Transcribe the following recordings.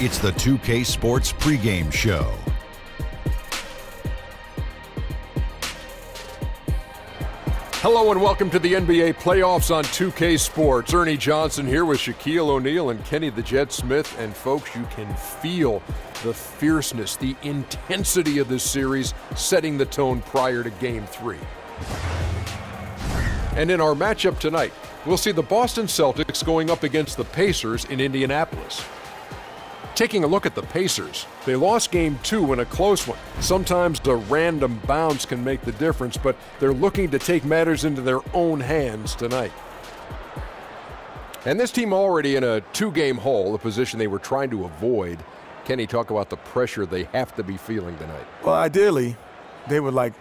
It's the 2K Sports Pregame Show. Hello and welcome to the NBA playoffs on 2K Sports. Ernie Johnson here with Shaquille O'Neal and Kenny the Jet Smith. And folks, you can feel the fierceness, the intensity of this series setting the tone prior to Game 3. And in our matchup tonight, we'll see the Boston Celtics going up against the Pacers in Indianapolis. Taking a look at the Pacers, they lost Game 2 in a close one. Sometimes a random bounce can make the difference, but they're looking to take matters into their own hands tonight. And this team already in a two-game hole, a position they were trying to avoid. Kenny, talk about the pressure they have to be feeling tonight. Well, ideally, they would like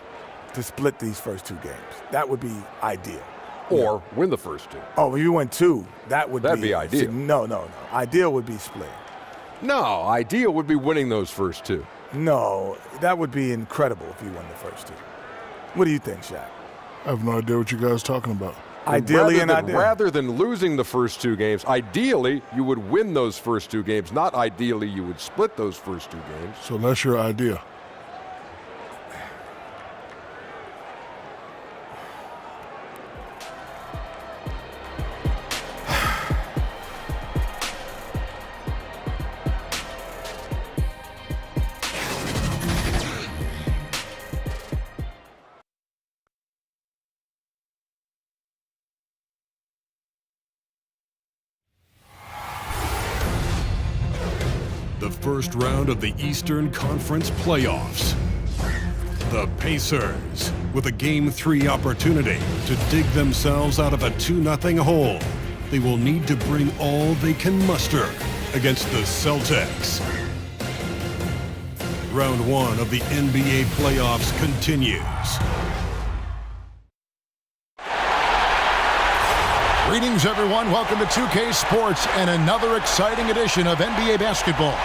to split these first two games. That would be ideal. Or win the first two. Oh, if you win two, that'd be ideal. No. Ideal would be split. No, ideal would be winning those first two. No, that would be incredible if you won the first two. What do you think, Shaq? I have no idea what you guys are talking about. Rather than losing the first two games, ideally you would win those first two games. Not ideally you would split those first two games. So that's your idea. The first round of the Eastern Conference playoffs. The Pacers, with a Game 3 opportunity to dig themselves out of a 2-0 hole. They will need to bring all they can muster against the Celtics. Round 1 of the NBA playoffs continues. Greetings, everyone. Welcome to 2K Sports and another exciting edition of NBA basketball.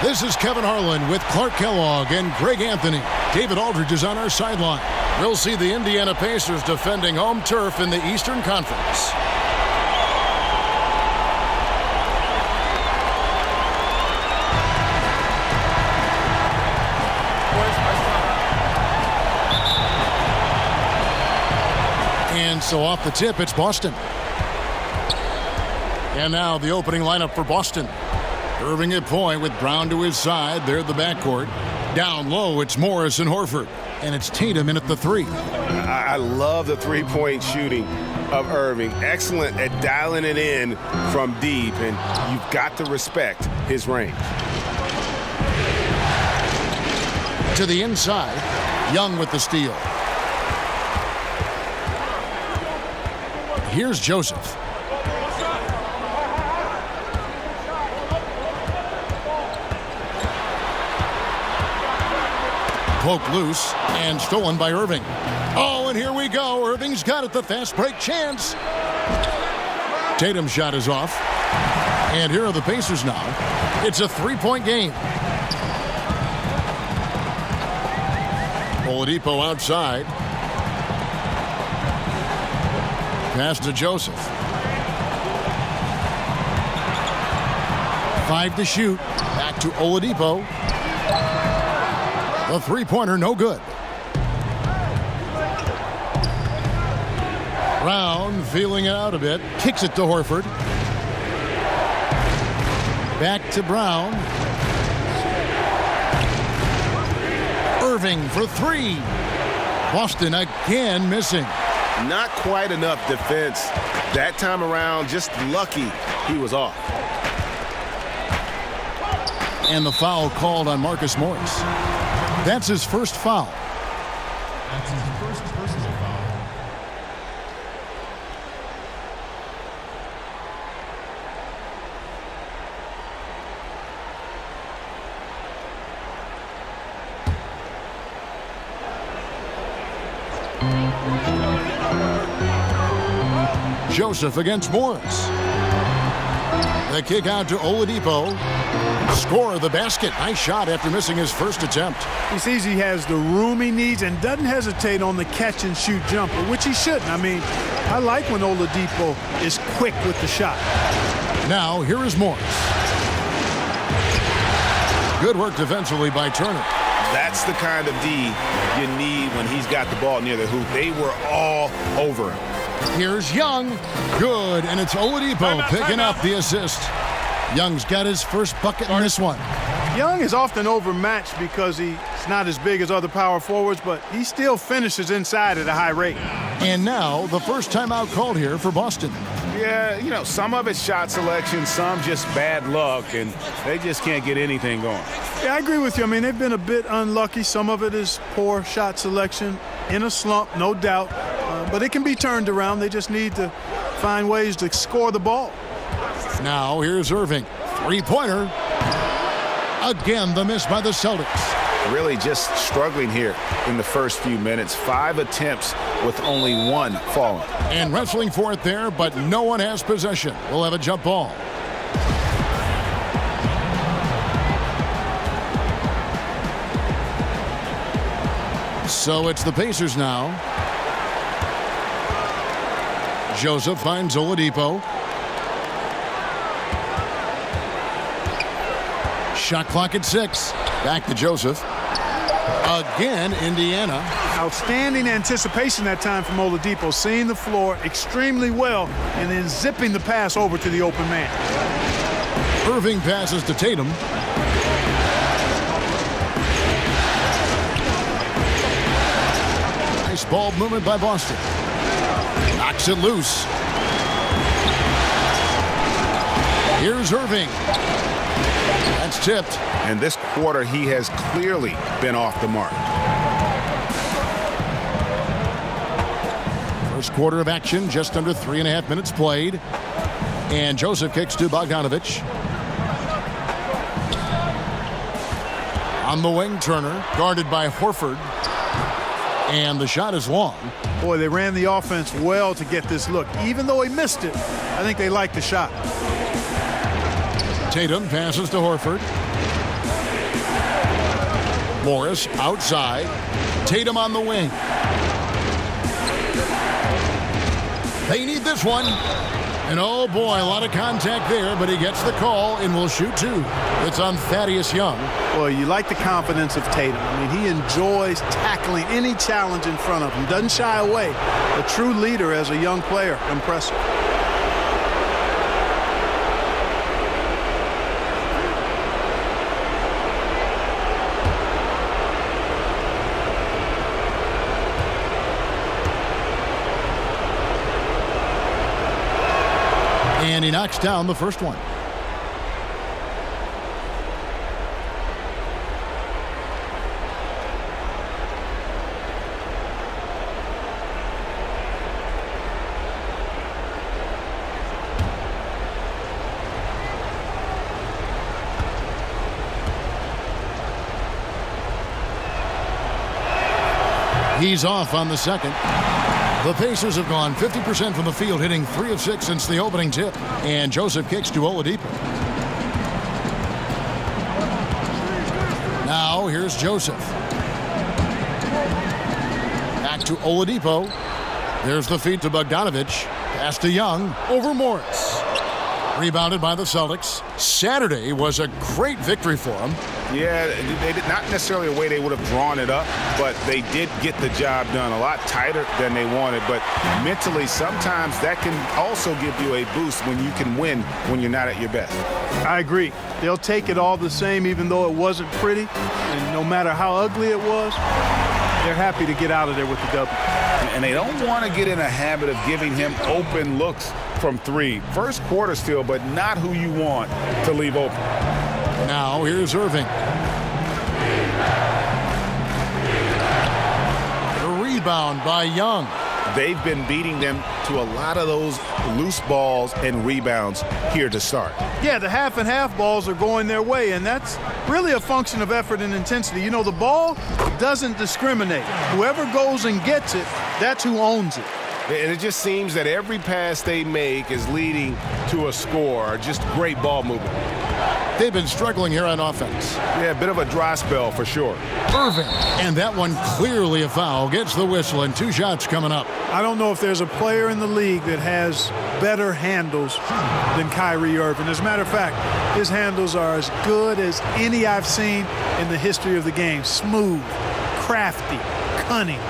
This is Kevin Harlan with Clark Kellogg and Greg Anthony. David Aldridge is on our sideline. We'll see the Indiana Pacers defending home turf in the Eastern Conference. And so off the tip, it's Boston. And now the opening lineup for Boston. Irving at point with Brown to his side. They're the backcourt. Down low, it's Morris and Horford. And it's Tatum in at the three. I love the three-point shooting of Irving. Excellent at dialing it in from deep. And you've got to respect his range. To the inside. Young with the steal. Here's Joseph. Poke loose and stolen by Irving. Oh, and here we go. Irving's got it, the fast break chance. Tatum's shot is off. And here are the Pacers now. It's a three-point game. Oladipo outside. Pass to Joseph. 5 to shoot. Back to Oladipo. The three-pointer, no good. Brown feeling it out a bit. Kicks it to Horford. Back to Brown. Irving for three. Boston again missing. Not quite enough defense that time around. Just lucky he was off. And the foul called on Marcus Morris. That's his first foul. That's his first personal foul. Joseph against Morris. The kick out to Oladipo. Score the basket. Nice shot after missing his first attempt. He sees he has the room he needs and doesn't hesitate on the catch and shoot jumper, which he shouldn't. I mean, I like when Oladipo is quick with the shot. Now here is Morris. Good work defensively by Turner. That's the kind of D you need when he's got the ball near the hoop. They were all over him. Here's Young. Good, and it's Oladipo picking up the assist. Young's got his first bucket in this one. Young is often overmatched because he's not as big as other power forwards, but he still finishes inside at a high rate. And now the first timeout called here for Boston. Yeah, you know, some of it's shot selection, some just bad luck, and they just can't get anything going. Yeah, I agree with you. I mean, they've been a bit unlucky. Some of it is poor shot selection, in a slump, no doubt. But it can be turned around. They just need to find ways to score the ball. Now here's Irving. Three-pointer. Again, the miss by the Celtics. Really just struggling here in the first few minutes. 5 attempts with only 1 falling. And wrestling for it there, but no one has possession. We'll have a jump ball. So it's the Pacers now. Joseph finds Oladipo. Shot clock at 6. Back to Joseph. Again, Indiana. Outstanding anticipation that time from Oladipo, seeing the floor extremely well and then zipping the pass over to the open man. Irving passes to Tatum. Nice ball movement by Boston. Knocks it loose. Here's Irving. That's tipped. And this quarter, he has clearly been off the mark. First quarter of action, just under 3.5 minutes played. And Joseph kicks to Bogdanovich. On the wing, Turner, guarded by Horford. And the shot is long. Boy, they ran the offense well to get this look. Even though he missed it, I think they liked the shot. Tatum passes to Horford. Morris outside. Tatum on the wing. They need this one. And oh boy, a lot of contact there, but he gets the call and will shoot 2. It's on Thaddeus Young. Well, you like the confidence of Tatum. I mean, he enjoys tackling any challenge in front of him. Doesn't shy away. A true leader as a young player. Impressive. And he knocks down the first one. He's off on the second. The Pacers have gone 50% from the field, hitting 3 of 6 since the opening tip. And Joseph kicks to Oladipo. Now here's Joseph. Back to Oladipo. There's the feed to Bogdanovich. Pass to Young over Morris. Rebounded by the Celtics. Saturday was a great victory for them. Yeah, they did not necessarily a way they would have drawn it up, but they did get the job done a lot tighter than they wanted. But mentally, sometimes that can also give you a boost when you can win when you're not at your best. I agree. They'll take it all the same, even though it wasn't pretty. And no matter how ugly it was, they're happy to get out of there with the W. And they don't want to get in a habit of giving him open looks from 3. First quarter still, but not who you want to leave open. Now here's Irving. The rebound by Young. They've been beating them to a lot of those loose balls and rebounds here to start. Yeah, the half and half balls are going their way, and that's really a function of effort and intensity. You know, the ball doesn't discriminate. Whoever goes and gets it, that's who owns it. And it just seems that every pass they make is leading to a score, just great ball movement. They've been struggling here on offense. Yeah, a bit of a dry spell for sure. Irving, and that one clearly a foul. Gets the whistle, and 2 shots coming up. I don't know if there's a player in the league that has better handles than Kyrie Irving. As a matter of fact, his handles are as good as any I've seen in the history of the game. Smooth, crafty, cunning.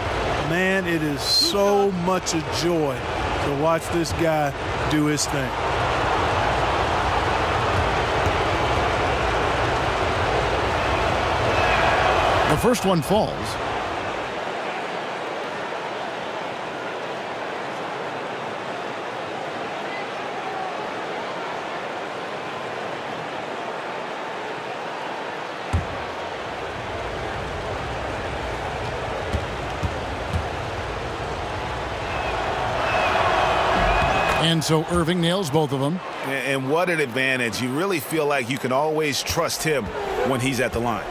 Man, it is so much a joy to watch this guy do his thing. The first one falls. And so Irving nails both of them. And what an advantage. You really feel like you can always trust him when he's at the line.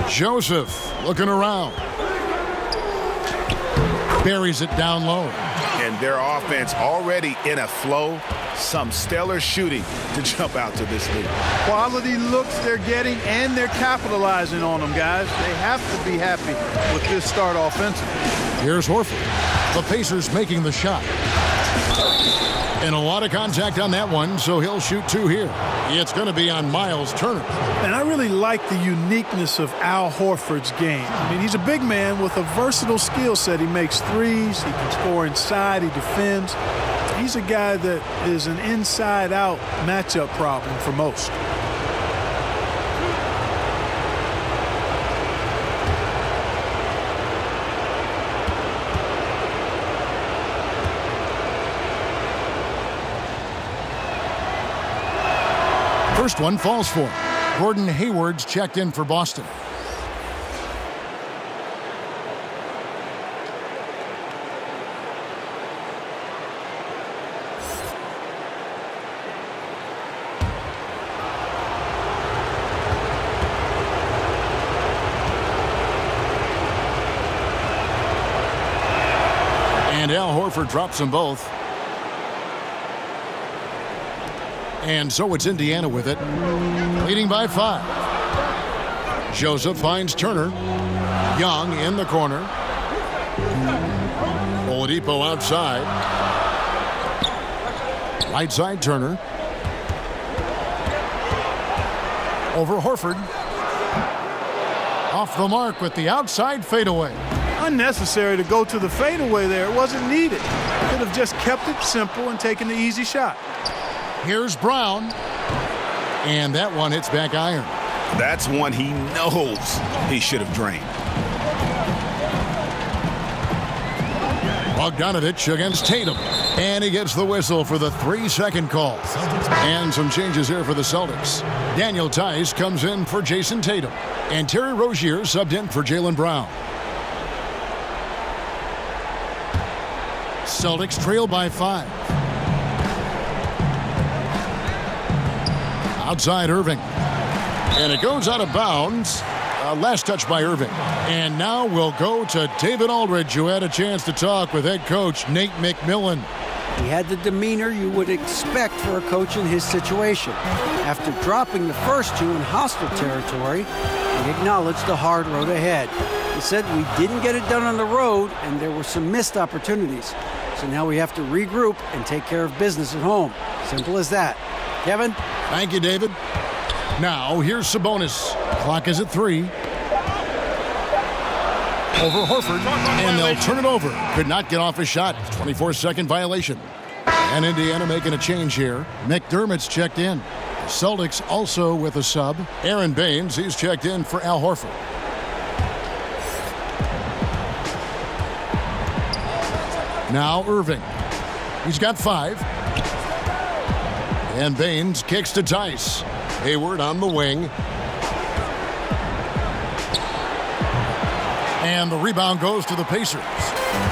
Joseph looking around. Buries it down low. And their offense already in a flow. Some stellar shooting to jump out to this lead. Quality looks they're getting, and they're capitalizing on them, guys. They have to be happy with this start offensively. Here's Horford. The Pacers making the shot. And a lot of contact on that one, so he'll shoot 2 here. It's going to be on Miles Turner. And I really like the uniqueness of Al Horford's game. I mean, he's a big man with a versatile skill set. He makes threes, he can score inside, he defends. He's a guy that is an inside-out matchup problem for most. First one falls for him. Gordon Hayward's checked in for Boston. And Al Horford drops them both. And so it's Indiana with it, leading by 5. Joseph finds Turner. Young in the corner. Oladipo outside. Right side Turner. Over Horford. Off the mark with the outside fadeaway. Unnecessary to go to the fadeaway there. It wasn't needed. Could have just kept it simple and taken the easy shot. Here's Brown. And that one hits back iron. That's one he knows he should have drained. Bogdanovich against Tatum. And he gets the whistle for the 3-second call. And some changes here for the Celtics. Daniel Tice comes in for Jason Tatum. And Terry Rozier subbed in for Jaylen Brown. Celtics trail by 5. Outside Irving. And it goes out of bounds. Last touch by Irving. And now we'll go to David Aldridge, who had a chance to talk with head coach Nate McMillan. He had the demeanor you would expect for a coach in his situation. After dropping the first 2 in hostile territory, he acknowledged the hard road ahead. He said we didn't get it done on the road and there were some missed opportunities. So now we have to regroup and take care of business at home. Simple as that. Kevin? Thank you, David. Now, here's Sabonis. Clock is at 3. Over Horford, and they'll turn it over. Could not get off a shot. 24-second violation. And Indiana making a change here. McDermott's checked in. Celtics also with a sub. Aaron Baines, he's checked in for Al Horford. Now Irving. He's got 5. And Baines kicks to Tice. Hayward on the wing. And the rebound goes to the Pacers.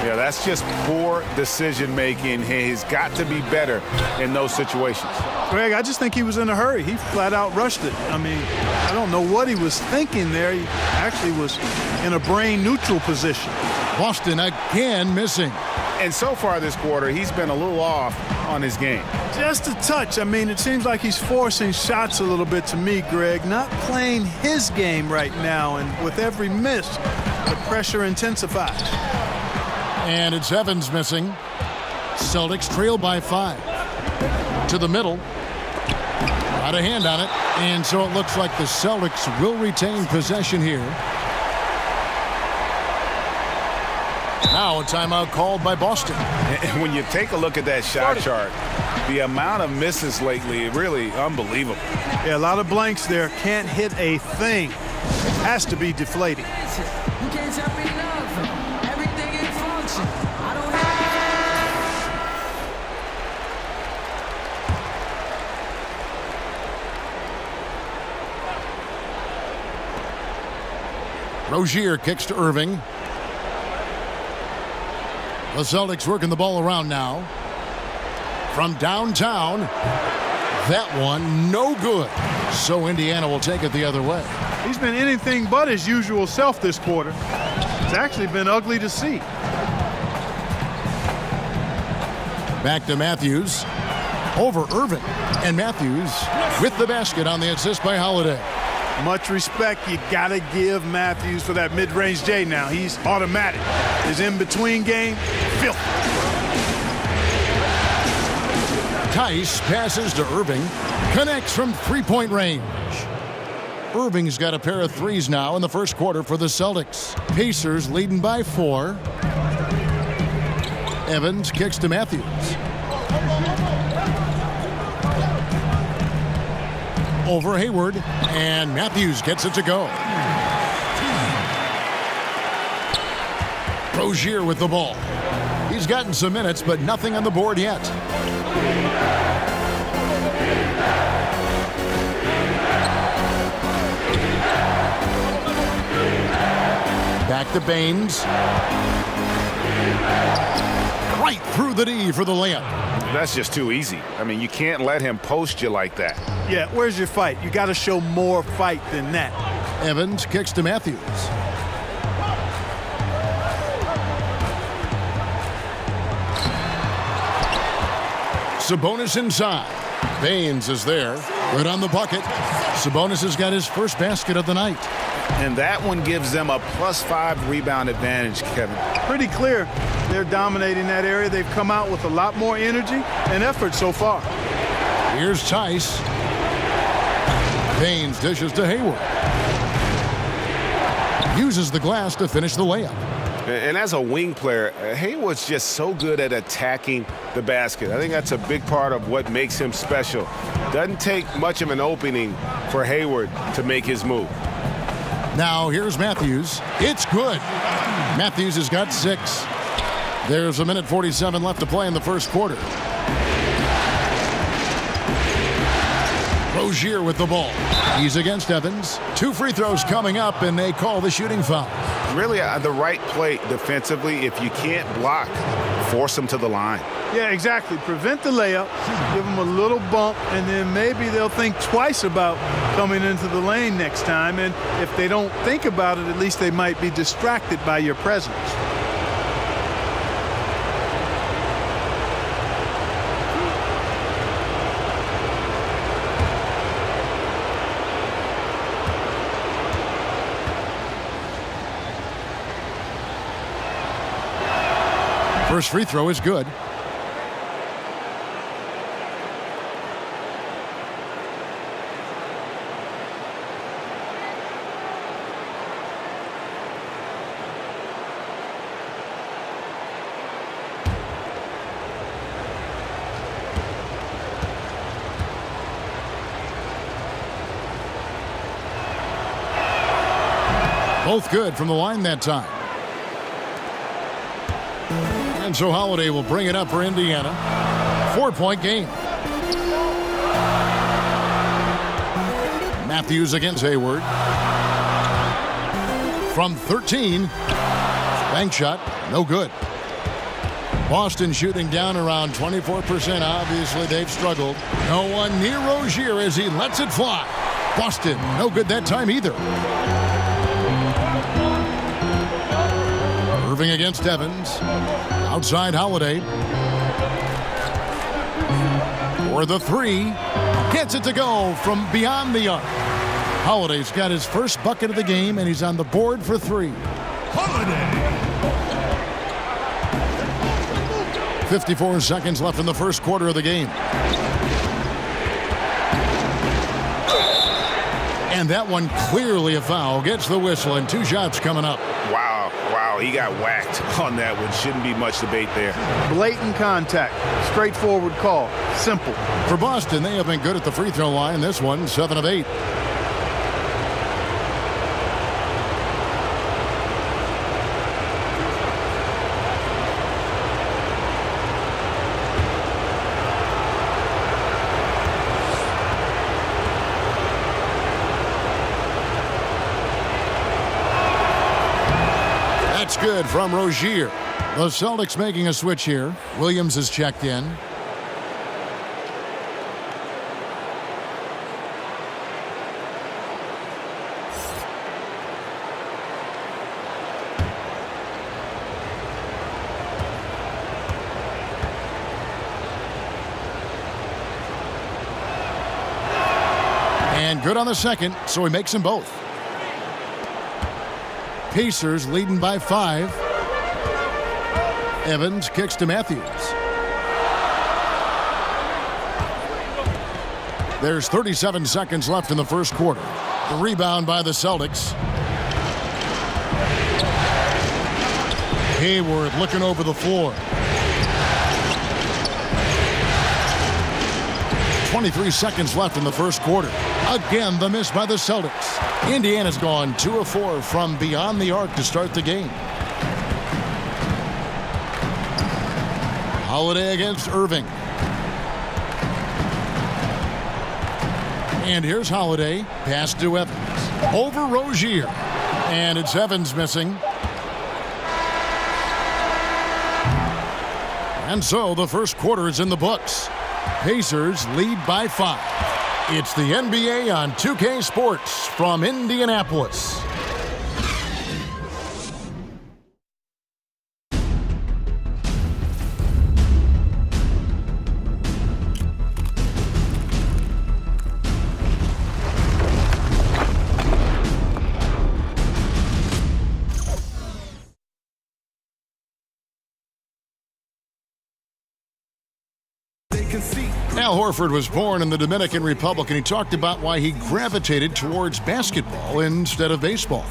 Yeah, that's just poor decision-making. He's got to be better in those situations. Greg, I just think he was in a hurry. He flat out rushed it. I mean, I don't know what he was thinking there. He actually was in a brain-neutral position. Boston again missing. And so far this quarter, he's been a little off on his game. Just a touch. I mean, it seems like he's forcing shots a little bit to me, Greg. Not playing his game right now, and with every miss, the pressure intensifies. And it's Evans missing. Celtics trail by 5. To the middle. Got a hand on it. And so it looks like the Celtics will retain possession here. Now a timeout called by Boston. And when you take a look at that shot chart, the amount of misses lately, really unbelievable. Yeah, a lot of blanks there. Can't hit a thing. Has to be deflating. You can't tell me nothing. Everything in function. I don't have. Rozier kicks to Irving. The Celtics working the ball around now. From downtown. That one no good. So Indiana will take it the other way. He's been anything but his usual self this quarter. It's actually been ugly to see. Back to Matthews. Over Irving. And Matthews with the basket on the assist by Holiday. Much respect you gotta give Matthews for that mid-range J now. He's automatic. His in-between game, filthy. Tice passes to Irving. Connects from three-point range. Irving's got a pair of threes now in the first quarter for the Celtics. Pacers leading by 4. Evans kicks to Matthews. Over Hayward, and Matthews gets it to go. Rozier with the ball. He's gotten some minutes, but nothing on the board yet. Back to Baines. Right through the D for the layup. That's just too easy. I mean, you can't let him post you like that. Yeah, where's your fight? You got to show more fight than that. Evans kicks to Matthews. Sabonis inside. Baines is there. Right on the bucket. Sabonis has got his first basket of the night. And that one gives them a +5 rebound advantage, Kevin. Pretty clear. They're dominating that area. They've come out with a lot more energy and effort so far. Here's Tice. Baines dishes to Hayward. Uses the glass to finish the layup. And as a wing player, Hayward's just so good at attacking the basket. I think that's a big part of what makes him special. Doesn't take much of an opening for Hayward to make his move. Now here's Matthews. It's good. Matthews has got 6. There's 1:47 left to play in the first quarter. Rozier with the ball. He's against Evans. 2 free throws coming up, and they call the shooting foul. Really the right play defensively. If you can't block, force them to the line. Yeah, exactly. Prevent the layup, give them a little bump, and then maybe they'll think twice about coming into the lane next time. And if they don't think about it, at least they might be distracted by your presence. First free throw is good. Both good from the line that time. And so Holiday will bring it up for Indiana. 4-point game. Matthews against Hayward. From 13. Bank shot, no good. Boston shooting down around 24%. Obviously, they've struggled. No one near Rozier as he lets it fly. Boston, no good that time either. Irving against Evans. Outside Holiday. for the three. Gets it to go from beyond the arc. Holiday's got his first bucket of the game, and he's on the board for three. Holiday. 54 seconds left in the first quarter of the game. And that one clearly a foul. Gets the whistle, and 2 shots coming up. Wow, he got whacked on that one. Shouldn't be much debate there. Blatant contact. Straightforward call. Simple. For Boston, they have been good at the free throw line. This one, 7 of 8. That's good from Rozier. The Celtics making a switch here. Williams is checked in. And good on the second, so he makes them both. Pacers leading by 5. Evans kicks to Matthews. There's 37 seconds left in the first quarter. The rebound by the Celtics. Hayward looking over the floor. 23 seconds left in the first quarter. Again, the miss by the Celtics. Indiana's gone 2 of 4 from beyond the arc to start the game. Holiday against Irving. And here's Holiday. Pass to Evans. Over Rozier. And it's Evans missing. And so the first quarter is in the books. Pacers lead by 5. It's the NBA on 2K Sports from Indianapolis. Al Horford was born in the Dominican Republic, and he talked about why he gravitated towards basketball instead of baseball.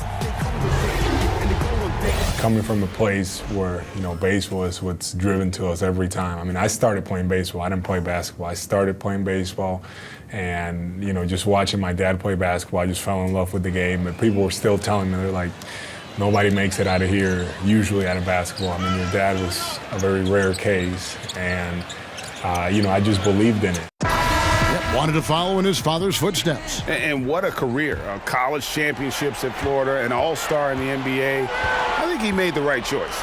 Coming from a place where, baseball is what's driven to us every time. I mean, I started playing baseball. I didn't play basketball. I started playing baseball, and, just watching my dad play basketball, I just fell in love with the game. But people were still telling me, they're like, nobody makes it out of here, usually out of basketball. I mean, your dad was a very rare case, and I just believed in it. Wanted to follow in his father's footsteps. And what a career. College championships at Florida, an all-star in the NBA. I think he made the right choice.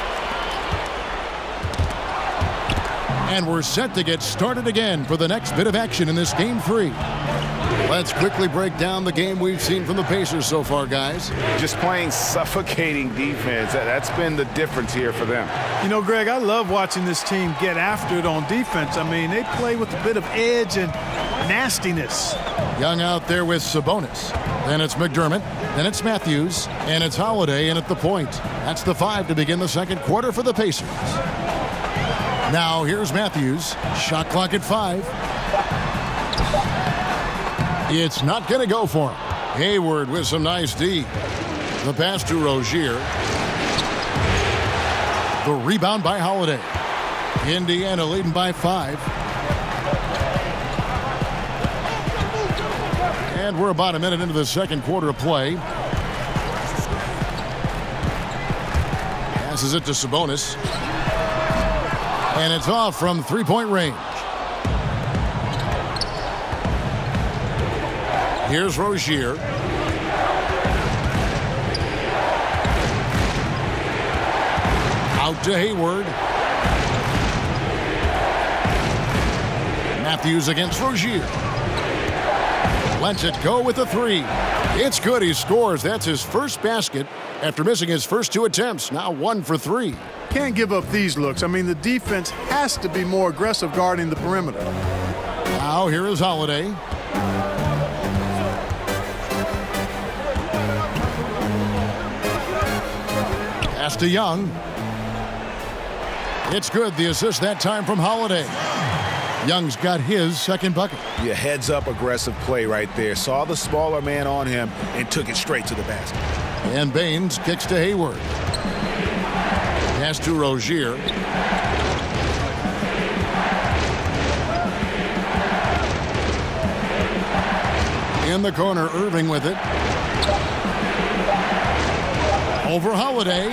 And we're set to get started again for the next bit of action in this Game 3. Let's quickly break down the game we've seen from the Pacers so far, guys. Just playing suffocating defense. That's been the difference here for them. Greg, I love watching this team get after it on defense. I mean, they play with a bit of edge and nastiness. Young out there with Sabonis. Then it's McDermott. Then it's Matthews. And it's Holiday in at the point. That's the 5 to begin the second quarter for the Pacers. Now here's Matthews. Shot clock at 5. It's not going to go for him. Hayward with some nice D. The pass to Rozier. The rebound by Holiday. Indiana leading by 5. And we're about a minute into the second quarter of play. Passes it to Sabonis. And it's off from three-point range. Here's Rozier. Out to Hayward. Matthews against Rozier. Lets it go with a 3. It's good. He scores. That's his first basket after missing his first 2 attempts. Now 1 for 3. Can't give up these looks. I mean, the defense has to be more aggressive guarding the perimeter. Now Now here is Holiday. Pass to Young. It's good. The assist that time from Holiday. Young's got his second bucket. Yeah, heads-up aggressive play right there. Saw the smaller man on him and took it straight to the basket. And Baines kicks to Hayward. Pass to Rozier. In the corner, Irving with it. Over Holiday.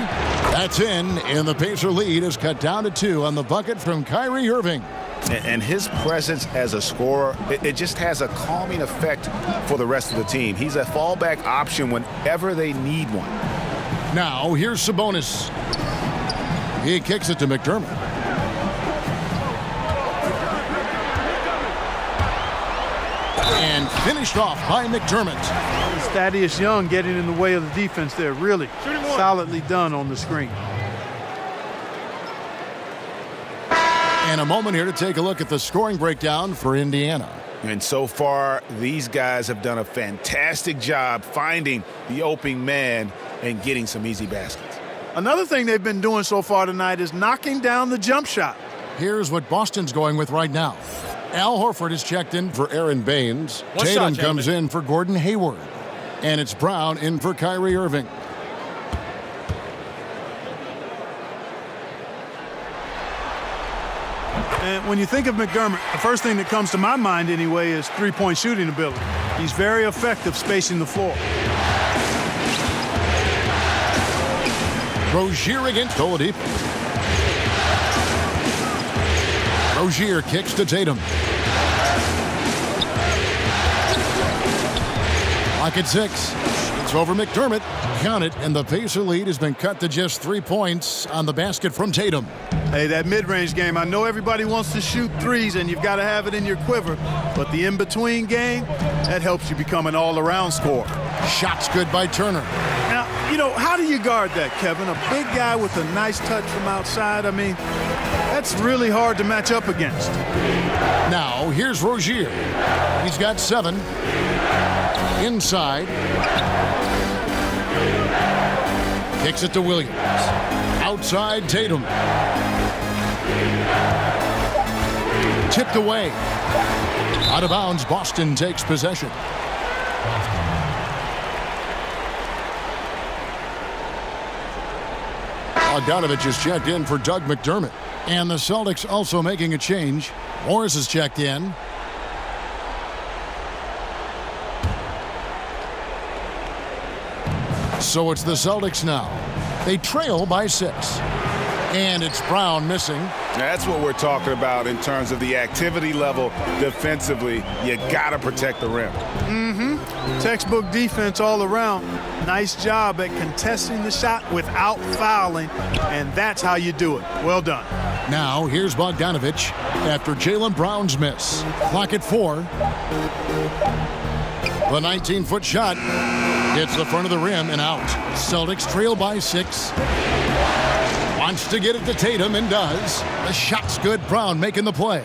That's in, and the Pacer lead is cut down to 2 on the bucket from Kyrie Irving. And his presence as a scorer, it just has a calming effect for the rest of the team. He's a fallback option whenever they need one. Now, here's Sabonis. He kicks it to McDermott. And finished off by McDermott. Thaddeus Young getting in the way of the defense there. Really solidly done on the screen. And a moment here to take a look at the scoring breakdown for Indiana. And so far, these guys have done a fantastic job finding the open man and getting some easy baskets. Another thing they've been doing so far tonight is knocking down the jump shot. Here's what Boston's going with right now. Al Horford is checked in for Aaron Baines. Tatum comes in for Gordon Hayward. And it's Brown in for Kyrie Irving. And when you think of McDermott, the first thing that comes to my mind anyway is three-point shooting ability. He's very effective spacing the floor. Rozier against Oladipo. Rozier kicks to Tatum. Clock at 6. It's over McDermott. Count it, and the Pacer lead has been cut to just 3 points on the basket from Tatum. Hey, that mid-range game, I know everybody wants to shoot threes, and you've got to have it in your quiver. But the in-between game, that helps you become an all-around scorer. Shots good by Turner. Now, you know, how do you guard that, Kevin? A big guy with a nice touch from outside, I mean, that's really hard to match up against. Now, here's Rozier. He's got 7. Inside. Kicks it to Williams. Outside, Tatum. Tipped away. Out of bounds, Boston takes possession. Bogdanovich is checked in for Doug McDermott. And the Celtics also making a change. Morris is checked in. So it's the Celtics now. They trail by 6. And it's Brown missing. That's what we're talking about in terms of the activity level defensively. You got to protect the rim. Textbook defense all around. Nice job at contesting the shot without fouling, and that's how you do it. Well done. Now here's Bogdanovich after Jaylen Brown's miss. Clock at 4. The 19-foot shot hits the front of the rim and out. Celtics trail by 6. Wants to get it to Tatum and does. The shot's good. Brown making the play.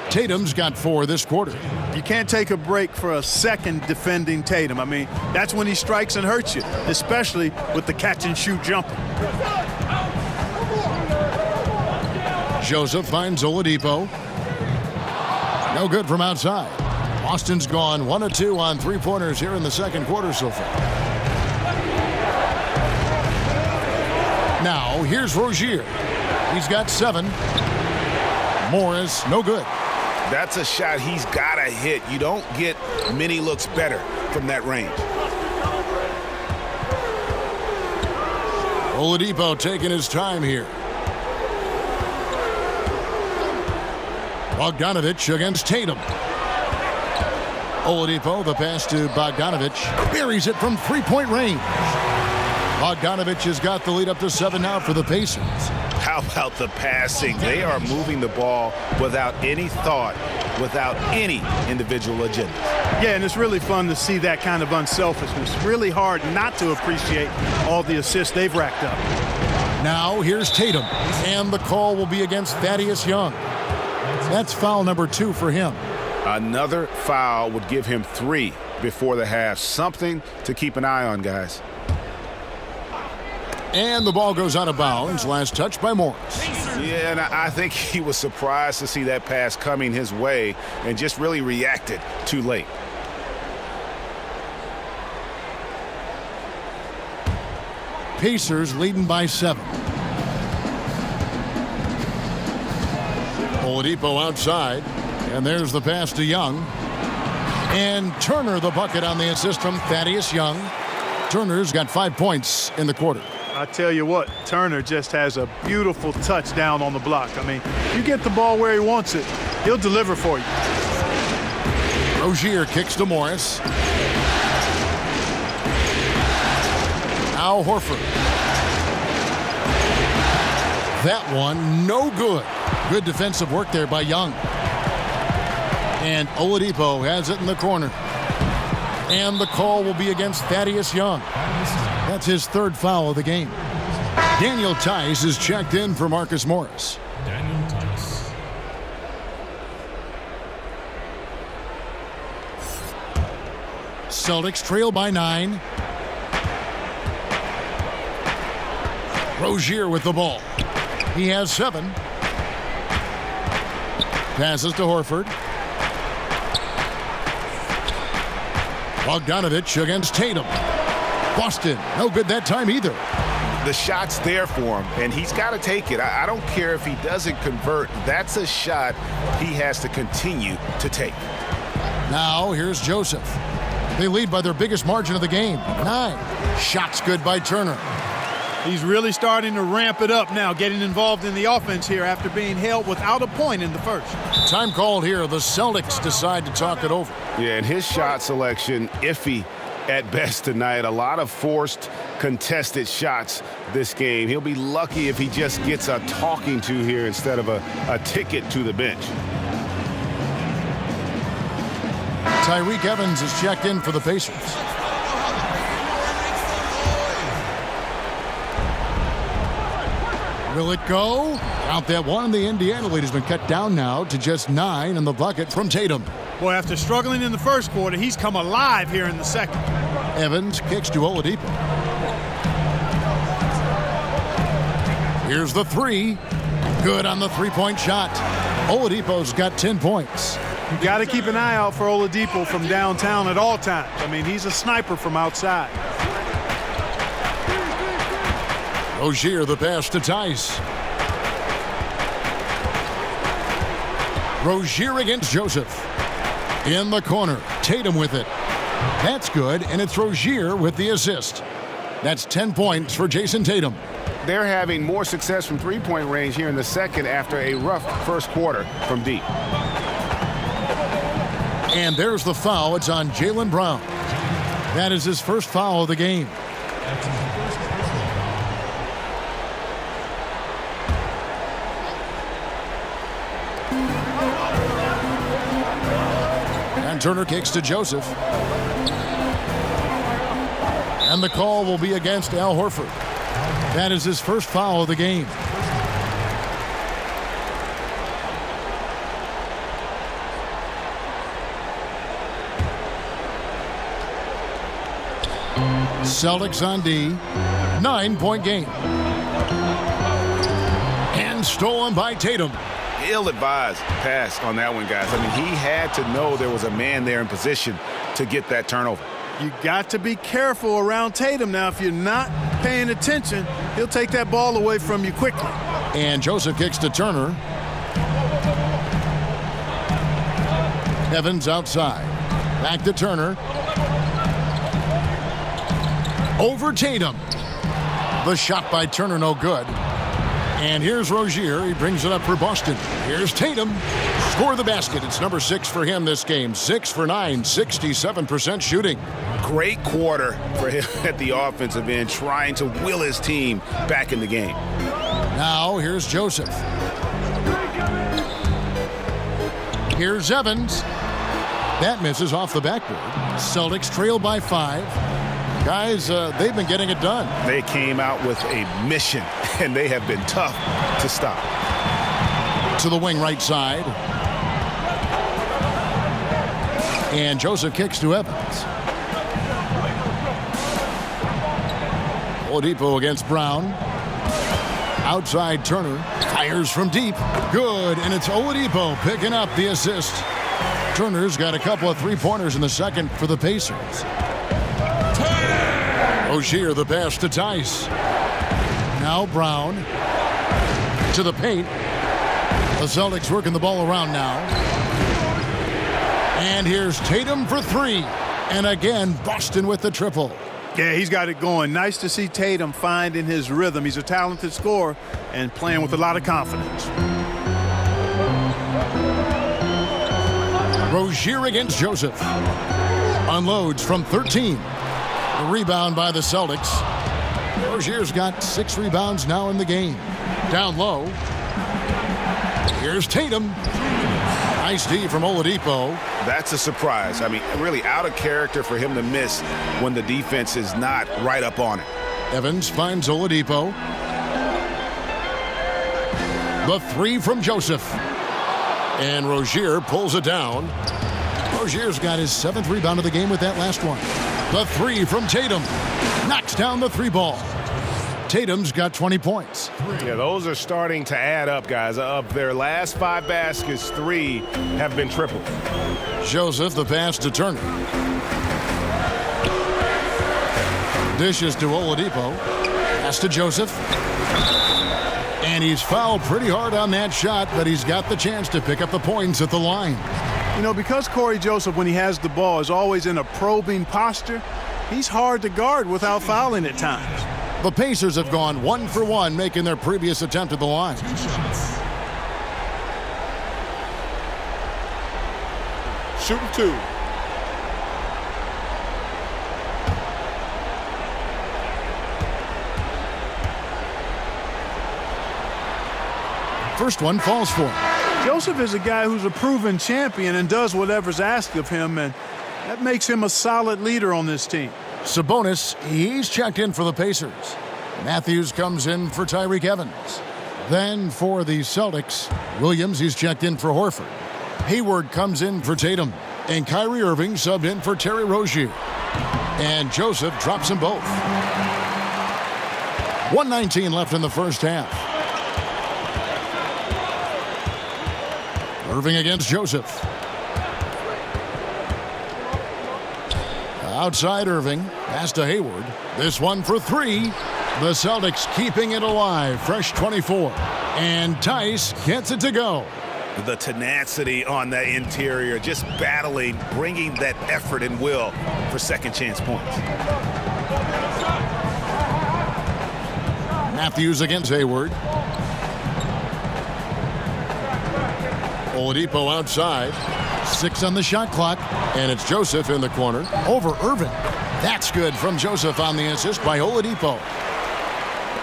Tatum's got 4 this quarter. You can't take a break for a second defending Tatum. I mean, that's when he strikes and hurts you, especially with the catch-and-shoot jumper. Joseph finds Oladipo. No good from outside. Boston's gone 1 of 2 on 3-pointers here in the second quarter so far. Now, here's Rozier. He's got 7. Morris, no good. That's a shot he's got to hit. You don't get many looks better from that range. Oladipo taking his time here. Bogdanovich against Tatum. Oladipo, the pass to Bogdanovich. Buries it from 3-point range. Bogdanovich has got the lead up to 7 now for the Pacers. How about the passing? They are moving the ball without any thought, without any individual agenda. Yeah, and it's really fun to see that kind of unselfishness. Really hard not to appreciate all the assists they've racked up. Now here's Tatum, and the call will be against Thaddeus Young. That's foul number 2 for him. Another foul would give him 3 before the half. Something to keep an eye on, guys. And the ball goes out of bounds. Last touch by Morris. Yeah, and I think he was surprised to see that pass coming his way and just really reacted too late. Pacers leading by 7. Oladipo outside, and there's the pass to Young. And Turner the bucket on the assist from Thaddeus Young. Turner's got 5 points in the quarter. I tell you what, Turner just has a beautiful touch down on the block. I mean, you get the ball where he wants it, he'll deliver for you. Rozier kicks to Morris. Al Horford. That one, no good. Good defensive work there by Young. And Oladipo has it in the corner. And the call will be against Thaddeus Young. That's his 3rd foul of the game. Daniel Tice is checked in for Marcus Morris. Daniel Tice. Celtics trail by 9. Rozier with the ball. He has 7. Passes to Horford. Bogdanovich against Tatum. Boston, no good that time either. The shot's there for him, and he's got to take it. I don't care if he doesn't convert. That's a shot he has to continue to take. Now here's Joseph. They lead by their biggest margin of the game, 9. Shots good by Turner. He's really starting to ramp it up now, getting involved in the offense here after being held without a point in the first. Time called here. The Celtics decide to talk it over. Yeah, and his shot selection, iffy at best tonight. A lot of forced, contested shots this game. He'll be lucky if he just gets a talking to here instead of a ticket to the bench. Tyreke Evans is checked in for the Pacers. Will it go? Out that one. The Indiana lead has been cut down now to just 9 in the bucket from Tatum. Boy, after struggling in the first quarter, he's come alive here in the second. Evans kicks to Oladipo. Here's the 3. Good on the 3-point shot. Oladipo's got 10 points. You got to keep an eye out for Oladipo from downtown at all times. I mean, he's a sniper from outside. Rozier the pass to Tice. Rozier against Joseph. In the corner, Tatum with it. That's good, and it's Rozier with the assist. That's 10 points for Jason Tatum. They're having more success from 3-point range here in the second after a rough first quarter from deep. And there's the foul. It's on Jaylen Brown. That is his first foul of the game. That's his first personal foul. And Turner kicks to Joseph. And the call will be against Al Horford. That is his first foul of the game. Celtics on D. 9-point game. And stolen by Tatum. Ill-advised pass on that one, guys. I mean, he had to know there was a man there in position to get that turnover. You got to be careful around Tatum now. If you're not paying attention, he'll take that ball away from you quickly. And Joseph kicks to Turner. Evans outside. Back to Turner. Over Tatum. The shot by Turner, no good. And here's Rozier. He brings it up for Boston. Here's Tatum. Score the basket. It's number 6 for him this game. 6 for 9, 67% shooting. Great quarter for him at the offensive end, trying to will his team back in the game. Now here's Joseph. Here's Evans. That misses off the backboard. Celtics trail by 5. Guys, they've been getting it done. They came out with a mission, and they have been tough to stop. To the wing right side. And Joseph kicks to Evans. Oladipo against Brown. Outside Turner. Fires from deep. Good, and it's Oladipo picking up the assist. Turner's got a couple of three-pointers in the second for the Pacers. Rozier the pass to Tice. Now Brown to the paint. The Celtics working the ball around now. And here's Tatum for three. And again, Boston with the triple. Yeah, he's got it going. Nice to see Tatum finding his rhythm. He's a talented scorer and playing with a lot of confidence. Rozier against Joseph. Unloads from 13. The rebound by the Celtics. Rozier's got 6 rebounds now in the game. Down low. Here's Tatum. Nice D from Oladipo. That's a surprise. I mean, really out of character for him to miss when the defense is not right up on it. Evans finds Oladipo. The three from Joseph. And Rozier pulls it down. Rozier's got his 7th rebound of the game with that last one. The three from Tatum. Knocks down the three ball. Tatum's got 20 points. Yeah, those are starting to add up, guys. Of their last 5 baskets, 3 have been triple. Joseph, the pass to Turner. Dishes to Oladipo. Pass to Joseph. And he's fouled pretty hard on that shot, but he's got the chance to pick up the points at the line. You know, because Corey Joseph, when he has the ball, is always in a probing posture, he's hard to guard without fouling at times. The Pacers have gone 1 for 1, making their previous attempt at the line. Shooting 2. First one falls for him. Joseph is a guy who's a proven champion and does whatever's asked of him, and that makes him a solid leader on this team. Sabonis, he's checked in for the Pacers. Matthews comes in for Tyreke Evans. Then for the Celtics, Williams, he's checked in for Horford. Hayward comes in for Tatum. And Kyrie Irving subbed in for Terry Rozier. And Joseph drops them both. 1:19 left in the first half. Irving against Joseph. Outside Irving, pass to Hayward. This one for 3. The Celtics keeping it alive. Fresh 24. And Tice gets it to go. The tenacity on the interior, just battling, bringing that effort and will for second chance points. Matthews against Hayward. Oladipo outside. 6 on the shot clock. And it's Joseph in the corner over Irving. That's good from Joseph on the assist by Oladipo.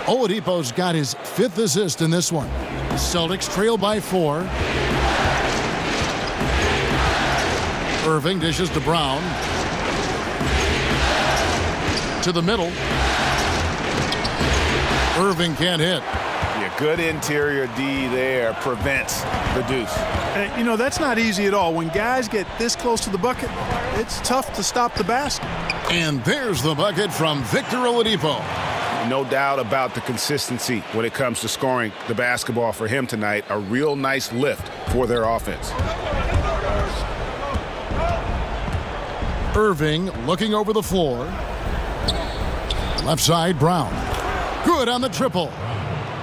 Oladipo's got his 5th assist in this one. The Celtics trail by 4. Irving dishes to Brown. To the middle. Irving can't hit. Yeah, good interior D there prevents the deuce. And, you know, that's not easy at all. When guys get this close to the bucket, it's tough to stop the basket. And there's the bucket from Victor Oladipo. No doubt about the consistency when it comes to scoring the basketball for him tonight. A real nice lift for their offense. Irving looking over the floor. Left side, Brown. Good on the triple.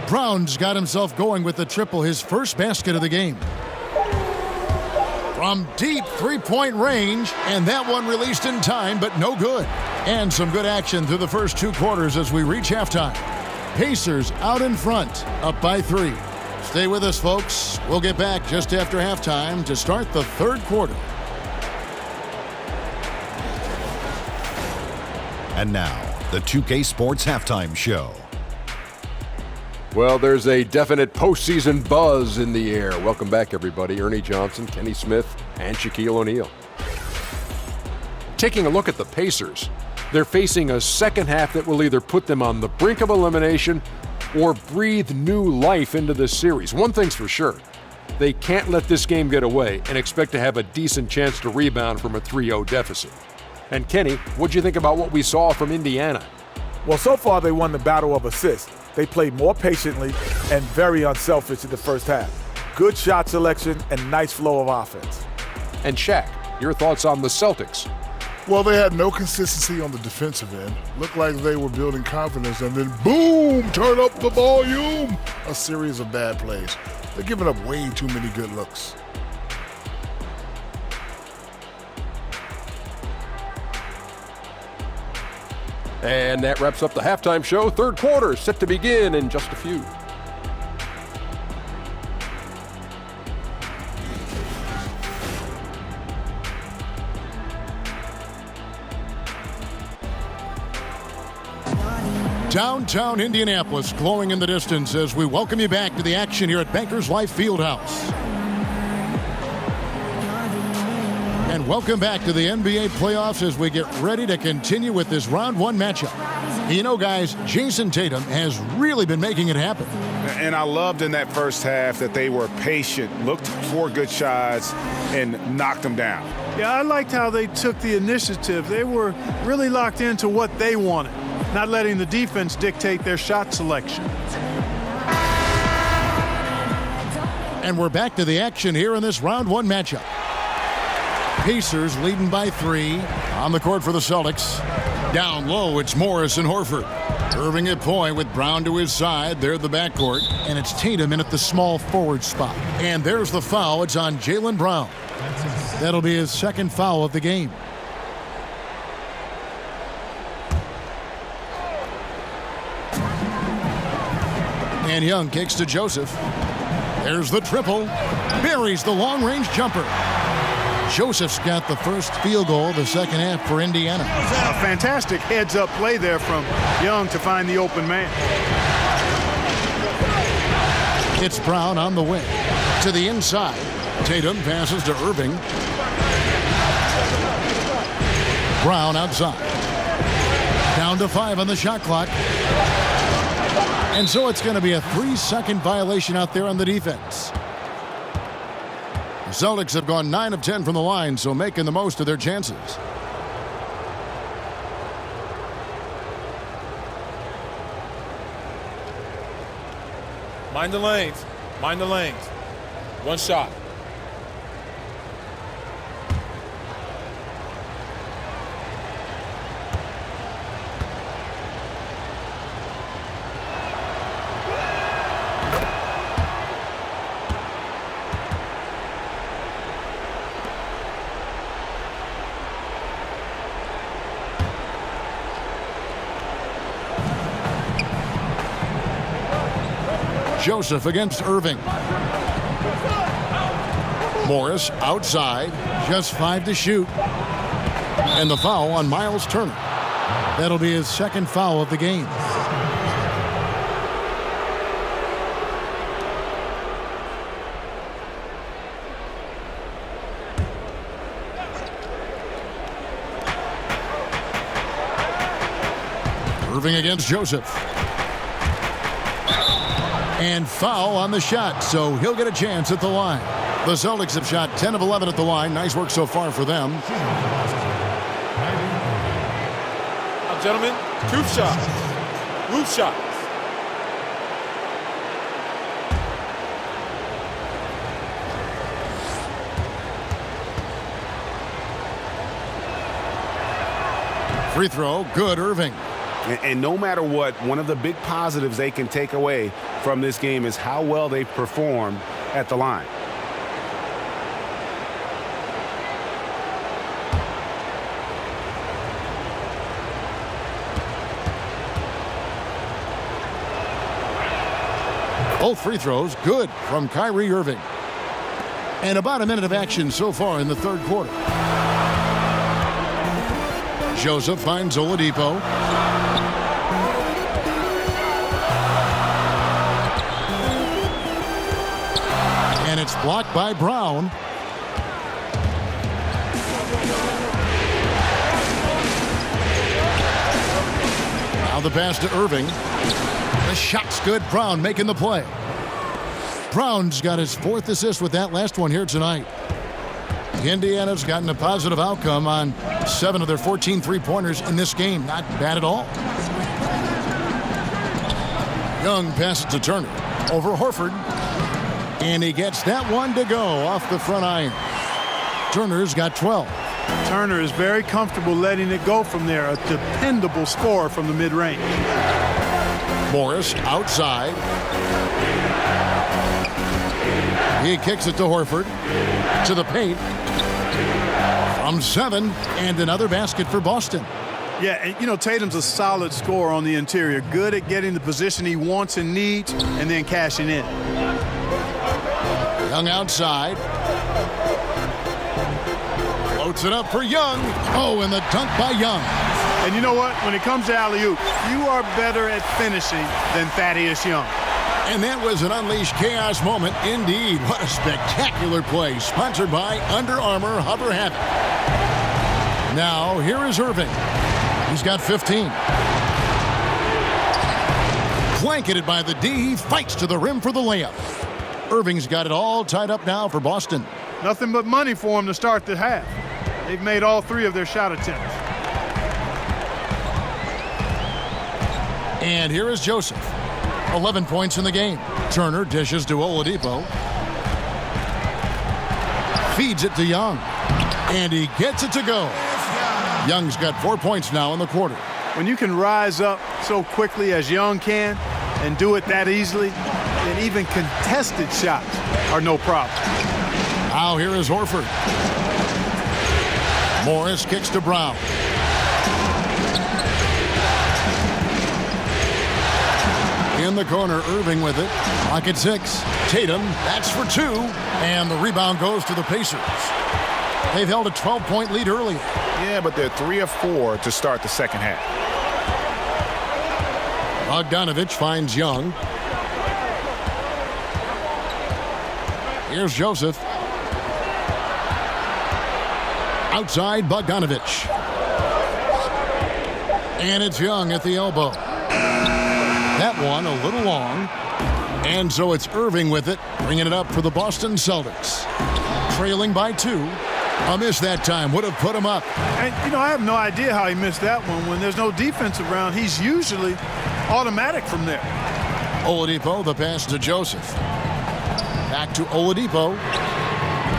Brown's got himself going with the triple, his first basket of the game. From deep three-point range, and that one released in time, but no good. And some good action through the first 2 quarters as we reach halftime. Pacers out in front, up by 3. Stay with us, folks. We'll get back just after halftime to start the 3rd quarter. And now, the 2K Sports Halftime Show. Well, there's a definite postseason buzz in the air. Welcome back, everybody. Ernie Johnson, Kenny Smith, and Shaquille O'Neal. Taking a look at the Pacers, they're facing a second half that will either put them on the brink of elimination or breathe new life into this series. One thing's for sure, They can't let this game get away and expect to have a decent chance to rebound from a 3-0 deficit. And Kenny, what'd you think about what we saw from Indiana? Well, so far they won the battle of assists. They played more patiently and very unselfish in the first half. Good shot selection and nice flow of offense. And Shaq, your thoughts on the Celtics? Well, they had no consistency on the defensive end. Looked like they were building confidence, and then boom, turn up the volume. A series of bad plays. They're giving up way too many good looks. And that wraps up the halftime show. Third quarter set to begin in just a few. Downtown Indianapolis glowing in the distance as we welcome you back to the action here at Bankers Life Fieldhouse. And welcome back to the NBA playoffs as we get ready to continue with this round one matchup. You know, guys, Jason Tatum has really been making it happen. And I loved in that first half that they were patient, looked for good shots, and knocked them down. Yeah, I liked how they took the initiative. They were really locked into what they wanted, not letting the defense dictate their shot selection. And we're back to the action here in this round one matchup. Pacers leading by 3 on the court for the Celtics. Down low, it's Morris and Horford. Irving at point with Brown to his side. They're the backcourt. And it's Tatum in at the small forward spot. And there's the foul. It's on Jaylen Brown. That'll be his second foul of the game. And Young kicks to Joseph. There's the triple. Buries the long-range jumper. Joseph's got the first field goal of the second half for Indiana. A fantastic heads-up play there from Young to find the open man. It's Brown on the wing. To the inside. Tatum passes to Irving. Brown outside. Down to 5 on the shot clock. And so it's going to be a 3-second violation out there on the defense. The Celtics have gone 9 of 10 from the line, so making the most of their chances. Mind the lanes. Mind the lanes. One shot. Joseph against Irving. Morris outside, just 5 to shoot. And the foul on Miles Turner. That'll be his second foul of the game. Irving against Joseph. And foul on the shot, so he'll get a chance at the line. The Celtics have shot 10 of 11 at the line. Nice work so far for them. Now, gentlemen, truth shots. Roof shots. Free throw, good, Irving. And no matter what, one of the big positives they can take away from this game is how well they performed at the line. Both free throws good from Kyrie Irving. And about a minute of action so far in the third quarter. Joseph finds Oladipo. And it's blocked by Brown. Now the pass to Irving. The shot's good. Brown making the play. Brown's got his 4th assist with that last one here tonight. Indiana's gotten a positive outcome on 7 of their 14 three-pointers in this game. Not bad at all. Young passes to Turner. Over Horford. And he gets that one to go off the front iron. Turner's got 12. Turner is very comfortable letting it go from there. A dependable scorer from the mid-range. Morris outside. He kicks it to Horford. To the paint. From 7, and another basket for Boston. Yeah, and you know, Tatum's a solid scorer on the interior. Good at getting the position he wants and needs, and then cashing in. Young outside. Floats it up for Young. Oh, and the dunk by Young. And you know what? When it comes to alley-oop, you are better at finishing than Thaddeus Young. And that was an unleashed chaos moment indeed. What a spectacular play. Sponsored by Under Armour Hover Habit. Now, here is Irving. He's got 15. Blanketed by the D. He fights to the rim for the layup. Irving's got it all tied up now for Boston. Nothing but money for him to start the half. They've made all 3 of their shot attempts. And here is Joseph. 11 points in the game. Turner dishes to Oladipo. Feeds it to Young. And he gets it to go. Young's got 4 points now in the quarter. When you can rise up so quickly as Young can and do it that easily, then even contested shots are no problem. Now here is Horford. Morris kicks to Brown. In the corner, Irving with it. Clock at 6. Tatum, that's for 2. And the rebound goes to the Pacers. They've held a 12-point lead earlier. Yeah, but they're 3 of 4 to start the second half. Bogdanovich finds Young. Here's Joseph. Outside, Bogdanovich. And it's Young at the elbow. That one a little long. And so it's Irving with it, bringing it up for the Boston Celtics. Trailing by 2. A miss that time would have put him up. And, you know, I have no idea how he missed that one. When there's no defense around, he's usually automatic from there. Oladipo, the pass to Joseph. Back to Oladipo.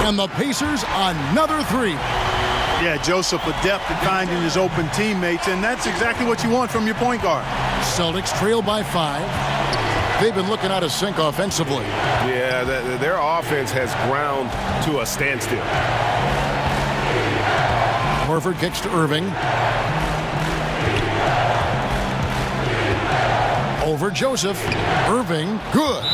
And the Pacers, another 3. Yeah, Joseph adept at finding his open teammates, and that's exactly what you want from your point guard. Celtics trail by 5. They've been looking out of sync offensively. Yeah, their offense has ground to a standstill. Horford kicks to Irving. Over Joseph. Irving, good.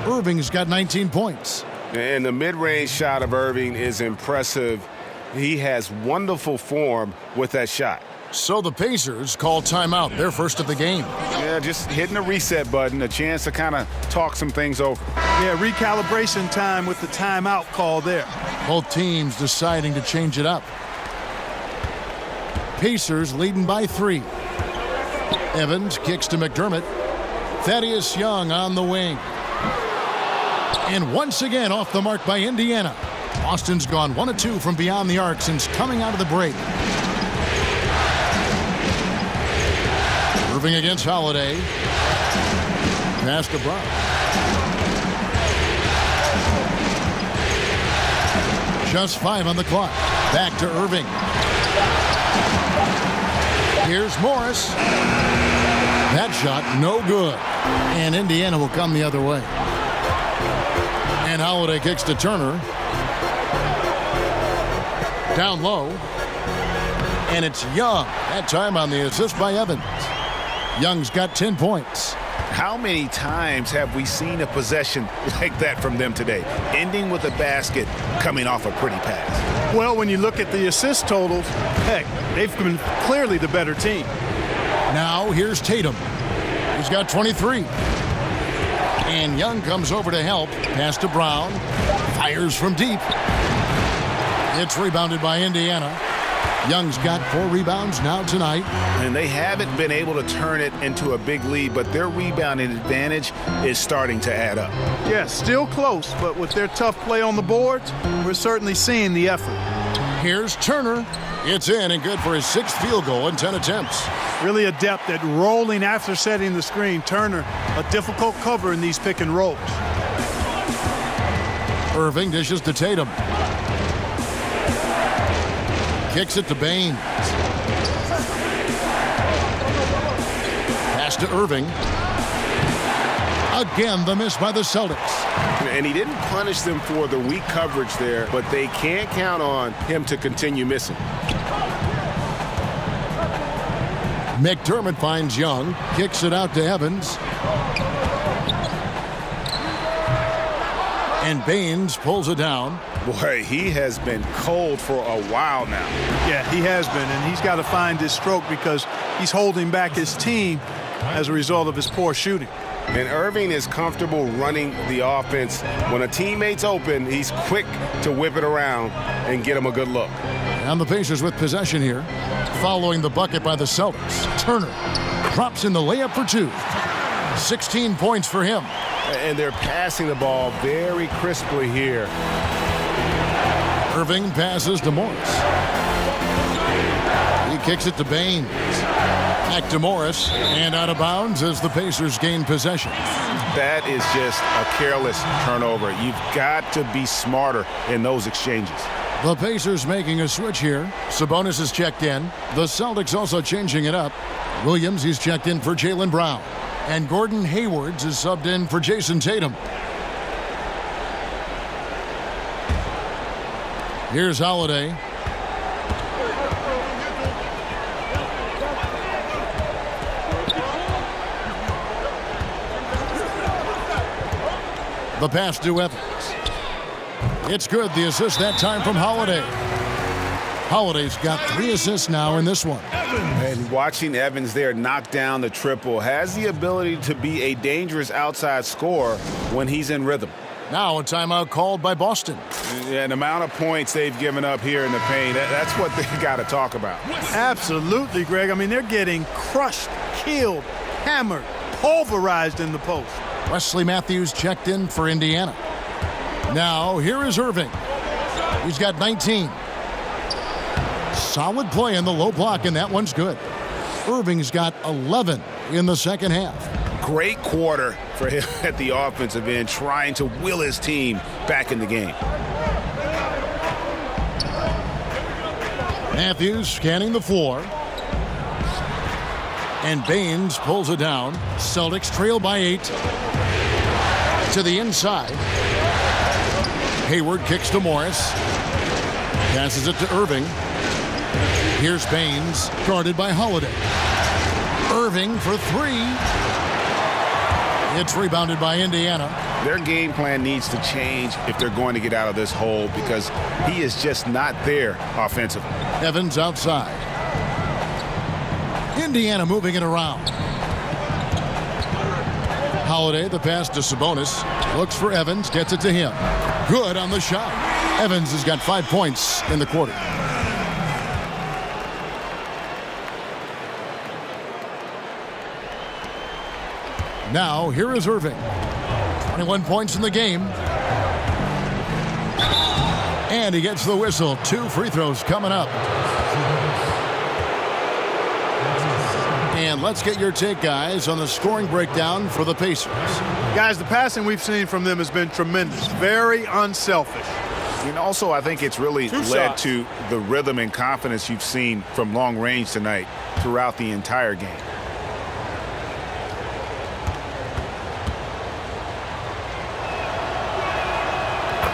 Irving's got 19 points. And the mid-range shot of Irving is impressive. He has wonderful form with that shot. So the Pacers call timeout, their first of the game. Yeah, just hitting the reset button, a chance to kind of talk some things over. Yeah, recalibration time with the timeout call there. Both teams deciding to change it up. Pacers leading by 3. Evans kicks to McDermott. Thaddeus Young on the wing. And once again off the mark by Indiana. Boston's gone 1 of 2 from beyond the arc since coming out of the break. Irving against Holiday. Pass to Brown. Just 5 on the clock. Back to Irving. Here's Morris. That shot no good. And Indiana will come the other way. And Holiday kicks to Turner. Down low. And it's Young. That time on the assist by Evans. Young's got 10 points. How many times have we seen a possession like that from them today? Ending with a basket, coming off a pretty pass. Well, when you look at the assist totals, heck, they've been clearly the better team. Now here's Tatum. He's got 23. And Young comes over to help. Pass to Brown. Fires from deep. It's rebounded by Indiana. Young's got 4 rebounds now tonight. And they haven't been able to turn it into a big lead, but their rebounding advantage is starting to add up. Yeah, still close, but with their tough play on the boards, we're certainly seeing the effort. Here's Turner. It's in and good for his 6th field goal in 10 attempts. Really adept at rolling after setting the screen. Turner, a difficult cover in these pick and rolls. Irving dishes to Tatum. Kicks it to Baines. Pass to Irving. Again, the miss by the Celtics. And he didn't punish them for the weak coverage there, but they can't count on him to continue missing. McDermott finds Young. Kicks it out to Evans. And Baines pulls it down. Boy, he has been cold for a while now. Yeah, he has been, and he's got to find his stroke because he's holding back his team as a result of his poor shooting. And Irving is comfortable running the offense. When a teammate's open, he's quick to whip it around and get him a good look. And the Pacers with possession here. Following the bucket by the Celtics. Turner drops in the layup for 2. 16 points for him. And they're passing the ball very crisply here. Irving passes to Morris. He kicks it to Baines. Back to Morris. And out of bounds as the Pacers gain possession. That is just a careless turnover. You've got to be smarter in those exchanges. The Pacers making a switch here. Sabonis is checked in. The Celtics also changing it up. Williams is checked in for Jaylen Brown. And Gordon Haywards is subbed in for Jason Tatum. Here's Holiday. The pass to Evans. It's good. The assist that time from Holiday. Holiday's got 3 assists now in this one. And watching Evans there knock down the triple has the ability to be a dangerous outside scorer when he's in rhythm. Now a timeout called by Boston. And the amount of points they've given up here in the paint, that's what they got to talk about. Absolutely, Greg. I mean, they're getting crushed, killed, hammered, pulverized in the post. Wesley Matthews checked in for Indiana. Now here is Irving. He's got 19. Solid play in the low block, and that one's good. Irving's got 11 in the second half. Great quarter for him at the offensive end, trying to will his team back in the game. Matthews scanning the floor. And Baines pulls it down. Celtics trail by 8. To the inside. Hayward kicks to Morris. Passes it to Irving. Here's Baines, guarded by Holiday. Irving for 3. It's rebounded by Indiana. Their game plan needs to change if they're going to get out of this hole because he is just not there offensively. Evans outside. Indiana moving it around. Holiday, the pass to Sabonis. Looks for Evans, gets it to him. Good on the shot. Evans has got 5 points in the quarter. Now, here is Irving. 21 points in the game. And he gets the whistle. 2 free throws coming up. And let's get your take, guys, on the scoring breakdown for the Pacers. Guys, the passing we've seen from them has been tremendous. Very unselfish. And also, I think it's really led to the rhythm and confidence you've seen from long range tonight throughout the entire game.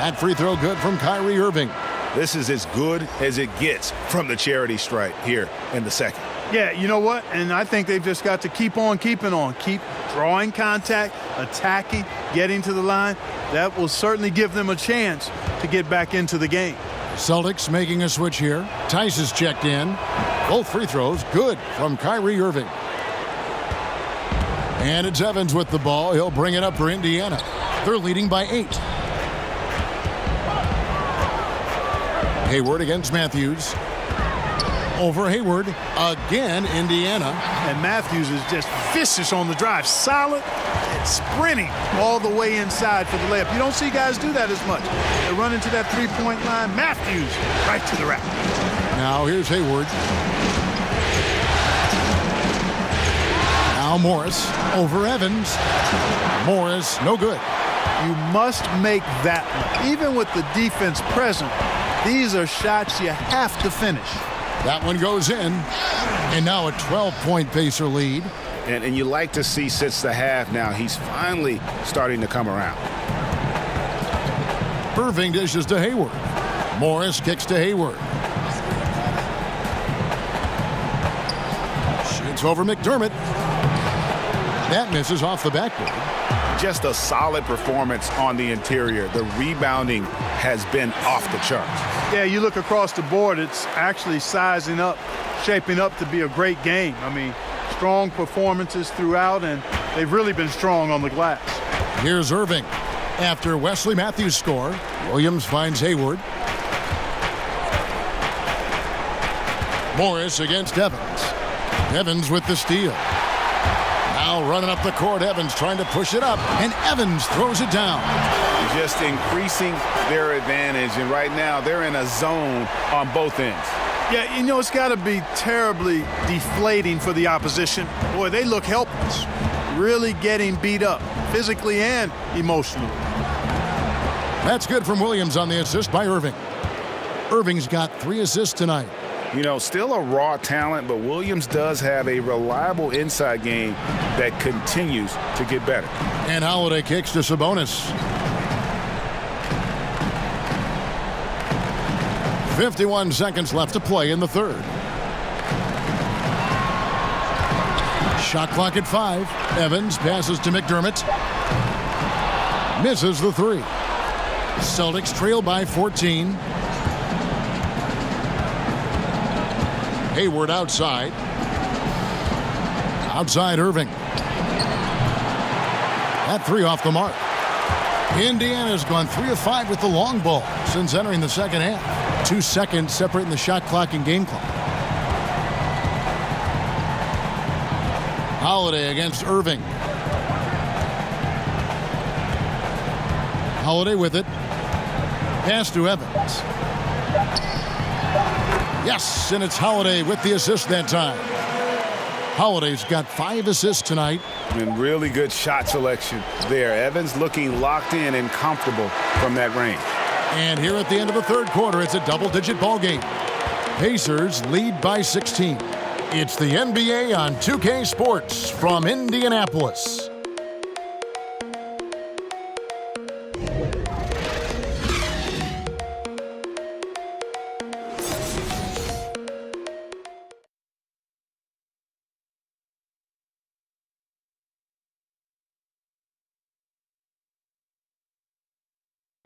That free throw good from Kyrie Irving. This is as good as it gets from the charity stripe here in the second. Yeah, you know what? And I think they've just got to keep on keeping on. Keep drawing contact, attacking, getting to the line. That will certainly give them a chance to get back into the game. Celtics making a switch here. Tice is checked in. Both free throws good from Kyrie Irving. And it's Evans with the ball. He'll bring it up for Indiana. They're leading by 8. Hayward against Matthews. over Hayward. Again, Indiana. And Matthews is just vicious on the drive. Solid and sprinting all the way inside for the layup. You don't see guys do that as much. They run into that three-point line. Matthews right to the rack. Now here's Hayward. Now Morris over Evans. Morris, no good. You must make that one. Even with the defense present, these are shots you have to finish. That one goes in. And now a 12-point Pacer lead. And you like to see since the half now, he's finally starting to come around. Irving dishes to Hayward. Morris kicks to Hayward. Shoots over McDermott. That misses off the backboard. Just a solid performance on the interior. The rebounding has been off the charts. Yeah, you look across the board, it's actually sizing up, shaping up to be a great game. I mean, strong performances throughout, and they've really been strong on the glass. Here's Irving. After Wesley Matthews' score, Williams finds Hayward. Morris against Evans. Evans with the steal. Now running up the court, Evans trying to push it up, and Evans throws it down. Just increasing their advantage, and right now they're in a zone on both ends. Yeah, you know, it's got to be terribly deflating for the opposition. Boy, they look helpless, really getting beat up, physically and emotionally. That's good from Williams on the assist by Irving. Irving's got 3 assists tonight. You know, still a raw talent, but Williams does have a reliable inside game that continues to get better. And Holiday kicks to Sabonis. 51 seconds left to play in the third. Shot clock at 5. Evans passes to McDermott. Misses the 3. Celtics trail by 14. Hayward outside. Outside Irving. That 3 off the mark. Indiana's gone 3 of 5 with the long ball since entering the second half. 2 seconds separating the shot clock and game clock. Holiday against Irving. Holiday with it. Pass to Evans. Yes, and it's Holiday with the assist that time. Holiday's got 5 assists tonight. And really good shot selection there. Evans looking locked in and comfortable from that range. And here at the end of the third quarter, it's a double-digit ball game. Pacers lead by 16. It's the NBA on 2K Sports from Indianapolis.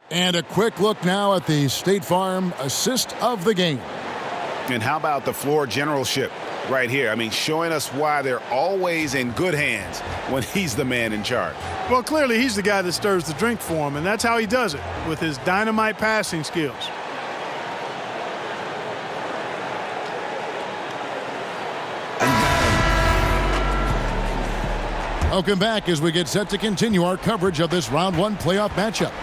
And a quick look now at the State Farm assist of the game. And how about the floor generalship right here? I mean, showing us why they're always in good hands when he's the man in charge. Well, clearly he's the guy that stirs the drink for him, and that's how he does it, with his dynamite passing skills. Welcome back as we get set to continue our coverage of this round 1 playoff matchup.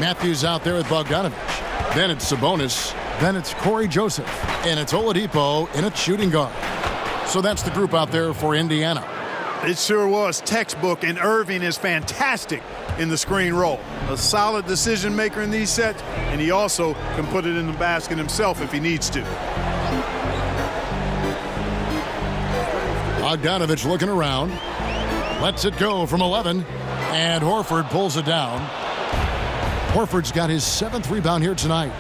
Matthews out there with Bogdanovich. Then it's Sabonis. Then it's Corey Joseph. And it's Oladipo in a shooting guard. So that's the group out there for Indiana. It sure was textbook, and Irving is fantastic in the screen roll. A solid decision maker in these sets, and he also can put it in the basket himself if he needs to. Bogdanovich looking around. Lets it go from 11. And Horford pulls it down. Horford's got his 7th rebound here tonight.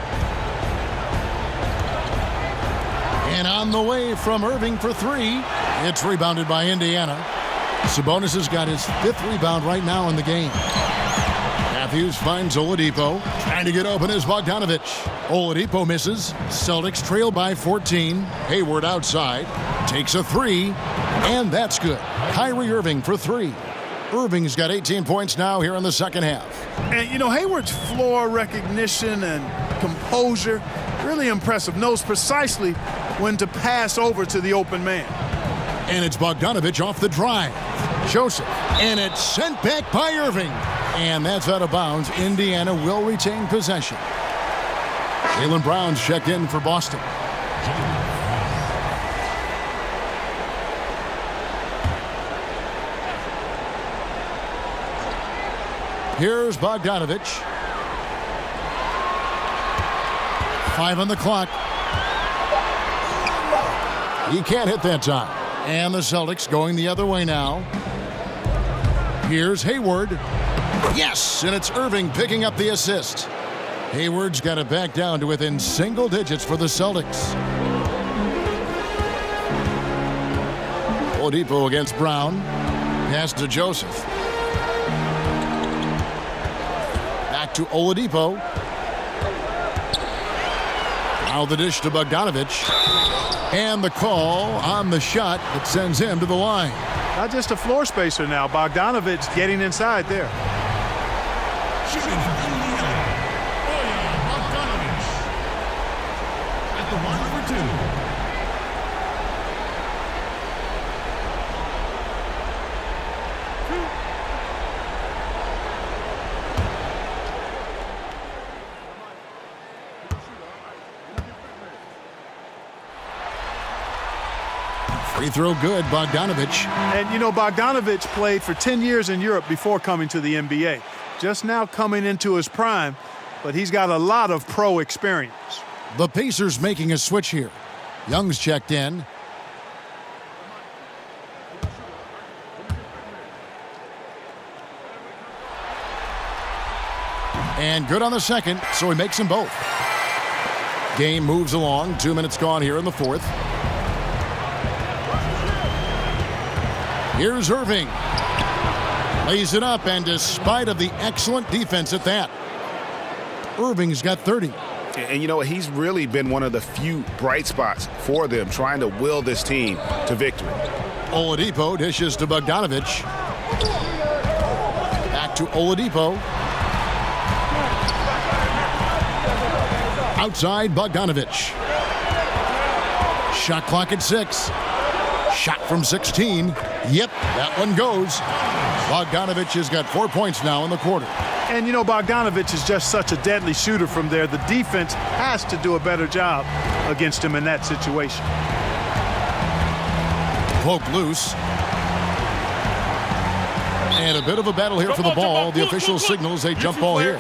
And on the way from Irving for 3. It's rebounded by Indiana. Sabonis has got his 5th rebound right now in the game. Matthews finds Oladipo. Trying to get open is Bogdanovich. Oladipo misses. Celtics trail by 14. Hayward outside. Takes a 3. And that's good. Kyrie Irving for 3. Irving's got 18 points now here in the second half. And, you know, Hayward's floor recognition and composure Really impressive. Knows precisely when to pass over to the open man. And it's Bogdanovich off the drive. Joseph. And it's sent back by Irving. And that's out of bounds. Indiana will retain possession. Jaylen Brown's checked in for Boston. Here's Bogdanovich. 5 on the clock. He can't hit that time. And the Celtics going the other way now. Here's Hayward. Yes, and it's Irving picking up the assist. Hayward's got it back down to within single digits for the Celtics. Oladipo against Brown. Pass to Joseph. Back to Oladipo. Now the dish to Bogdanovich. And the call on the shot that sends him to the line. Not just a floor spacer now. Bogdanovich getting inside there. Shooting for Indiana. Bogdanovich. At the line for 2. Free throw good, Bogdanovich. And you know, Bogdanovich played for 10 years in Europe before coming to the NBA. Just now coming into his prime, but he's got a lot of pro experience. The Pacers making a switch here. Young's checked in. And good on the second, so he makes them both. Game moves along. 2 minutes gone here in the fourth. Here's Irving. Lays it up, and despite of the excellent defense at that, Irving's got 30. And you know what? He's really been one of the few bright spots for them, trying to will this team to victory. Oladipo dishes to Bogdanovich. Back to Oladipo. Outside Bogdanovich. Shot clock at 6. Shot from 16. Yep, that one goes. Bogdanovich has got 4 points now in the quarter. And you know, Bogdanovich is just such a deadly shooter from there. The defense has to do a better job against him in that situation. Poke loose. And a bit of a battle here for the ball. The official signals a jump ball here.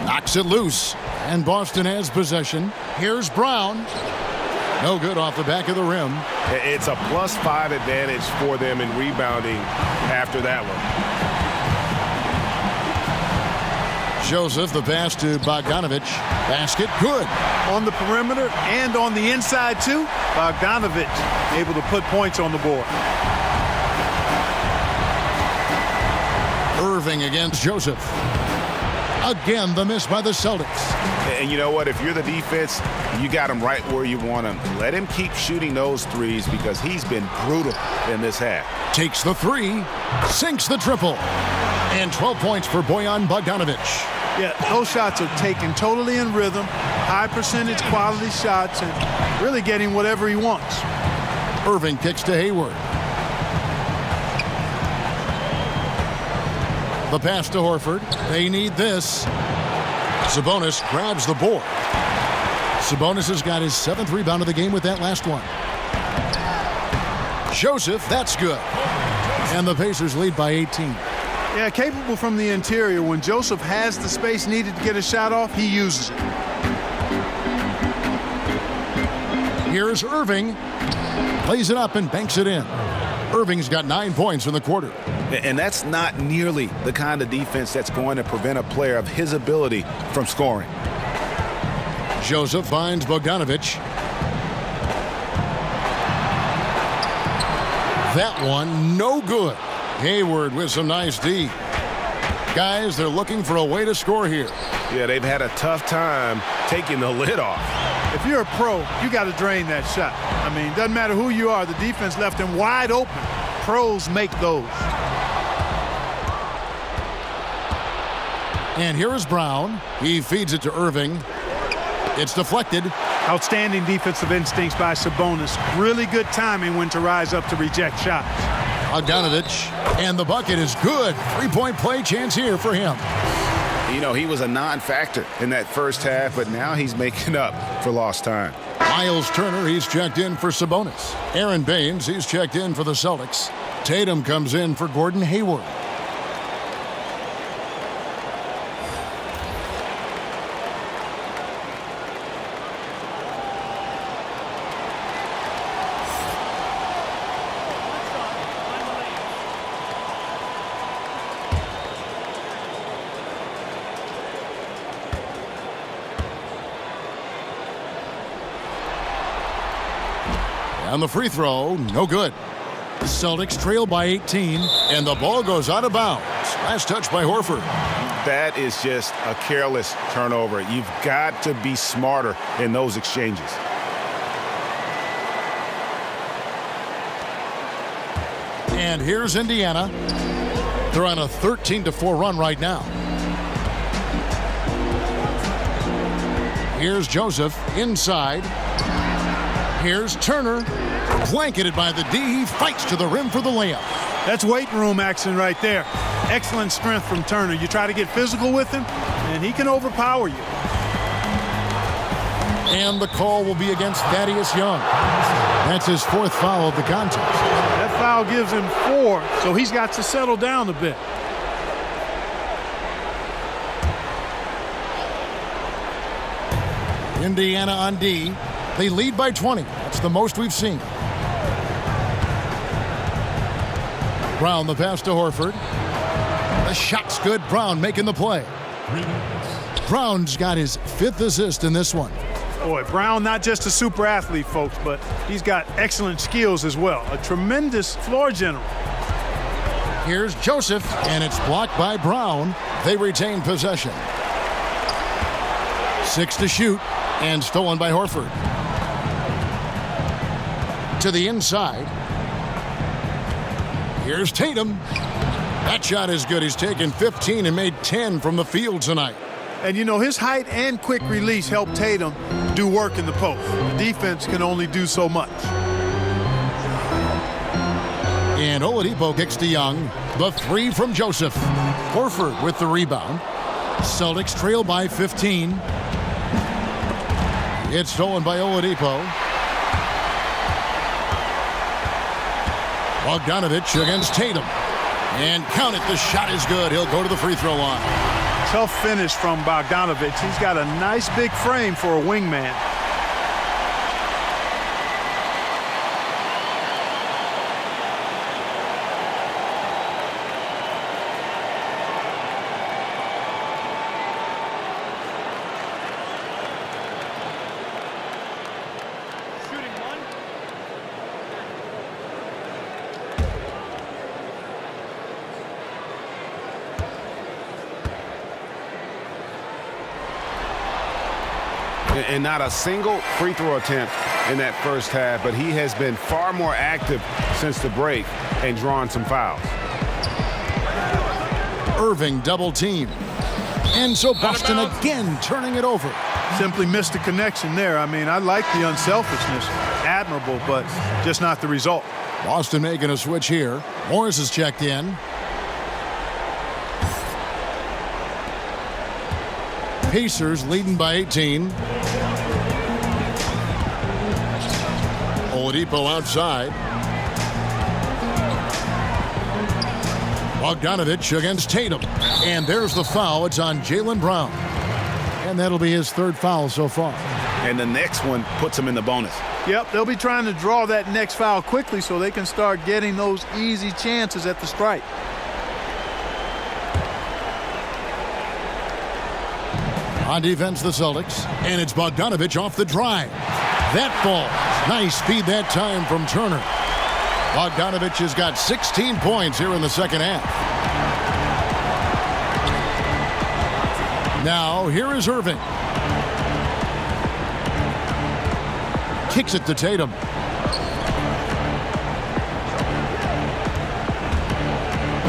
Knocks it loose. And Boston has possession. Here's Brown. No good off the back of the rim. It's a +5 advantage for them in rebounding after that one. Joseph, the pass to Bogdanovich. Basket good. On the perimeter and on the inside, too. Bogdanovich able to put points on the board. Irving against Joseph. Again, the miss by the Celtics. And you know what? If you're the defense, you got him right where you want him. Let him keep shooting those threes because he's been brutal in this half. Takes the 3, sinks the triple. And 12 points for Bojan Bogdanovich. Yeah, those shots are taken totally in rhythm, high percentage quality shots, and really getting whatever he wants. Irving kicks to Hayward. The pass to Horford. They need this. Sabonis grabs the board. Sabonis has got his 7th rebound of the game with that last one. Joseph, that's good. And the Pacers lead by 18. Yeah, capable from the interior. When Joseph has the space needed to get a shot off, he uses it. Here's Irving. Plays it up and banks it in. Irving's got 9 points in the quarter. And that's not nearly the kind of defense that's going to prevent a player of his ability from scoring. Joseph finds Bogdanovich. That one, no good. Hayward with some nice D. Guys, they're looking for a way to score here. Yeah, they've had a tough time taking the lid off. If you're a pro, you got to drain that shot. I mean, doesn't matter who you are, the defense left him wide open. Pros make those. And here is Brown. He feeds it to Irving. It's deflected. Outstanding defensive instincts by Sabonis. Really good timing when to rise up to reject shots. Bogdanovich, and the bucket is good. Three-point play chance here for him. You know, he was a non-factor in that first half, but now he's making up for lost time. Miles Turner, he's checked in for Sabonis. Aaron Baines, he's checked in for the Celtics. Tatum comes in for Gordon Hayward. And the free throw, no good. The Celtics trail by 18, and the ball goes out of bounds. Last touch by Horford. That is just a careless turnover. You've got to be smarter in those exchanges. And here's Indiana. They're on a 13-4 run right now. Here's Joseph inside. Here's Turner, blanketed by the D. He fights to the rim for the layup. That's weight room action right there. Excellent strength from Turner. You try to get physical with him, and he can overpower you. And the call will be against Thaddeus Young. That's his fourth foul of the contest. That foul gives him 4, so he's got to settle down a bit. Indiana on D. They lead by 20. That's the most we've seen. Brown the pass to Horford. The shot's good. Brown making the play. Brown's got his 5th assist in this one. Boy, Brown not just a super athlete, folks, but he's got excellent skills as well. A tremendous floor general. Here's Joseph, and it's blocked by Brown. They retain possession. 6 to shoot, and stolen by Horford. To the inside. Here's Tatum. That shot is good. He's taken 15 and made 10 from the field tonight. And you know, his height and quick release help Tatum do work in the post. The defense can only do so much. And Oladipo kicks to Young. The 3 from Joseph. Horford with the rebound. Celtics trail by 15. It's stolen by Oladipo. Bogdanovich against Tatum. And count it, the shot is good. He'll go to the free throw line. Tough finish from Bogdanovich. He's got a nice big frame for a wingman. And not a single free throw attempt in that first half, but he has been far more active since the break and drawn some fouls. Irving double team. And so Boston again turning it over. Simply missed the connection there. I mean, I like the unselfishness. Admirable, but just not the result. Boston making a switch here. Morris is checked in. Pacers leading by 18. Oladipo outside. Bogdanovich against Tatum. And there's the foul. It's on Jaylen Brown. And that'll be his 3rd foul so far. And the next one puts him in the bonus. Yep, they'll be trying to draw that next foul quickly so they can start getting those easy chances at the stripe. On defense, the Celtics. And it's Bogdanovich off the drive. That falls. Nice feed that time from Turner. Bogdanovich has got 16 points here in the second half. Now, here is Irving. Kicks it to Tatum.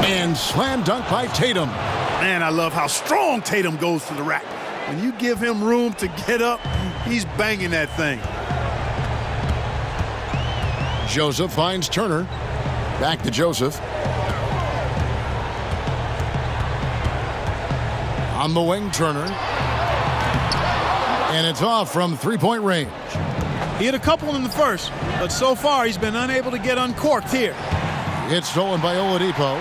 And slam dunk by Tatum. Man, I love how strong Tatum goes to the rack. When you give him room to get up, he's banging that thing. Joseph finds Turner. Back to Joseph. On the wing, Turner. And it's off from three-point range. He had a couple in the first, but so far he's been unable to get uncorked here. It's stolen by Oladipo.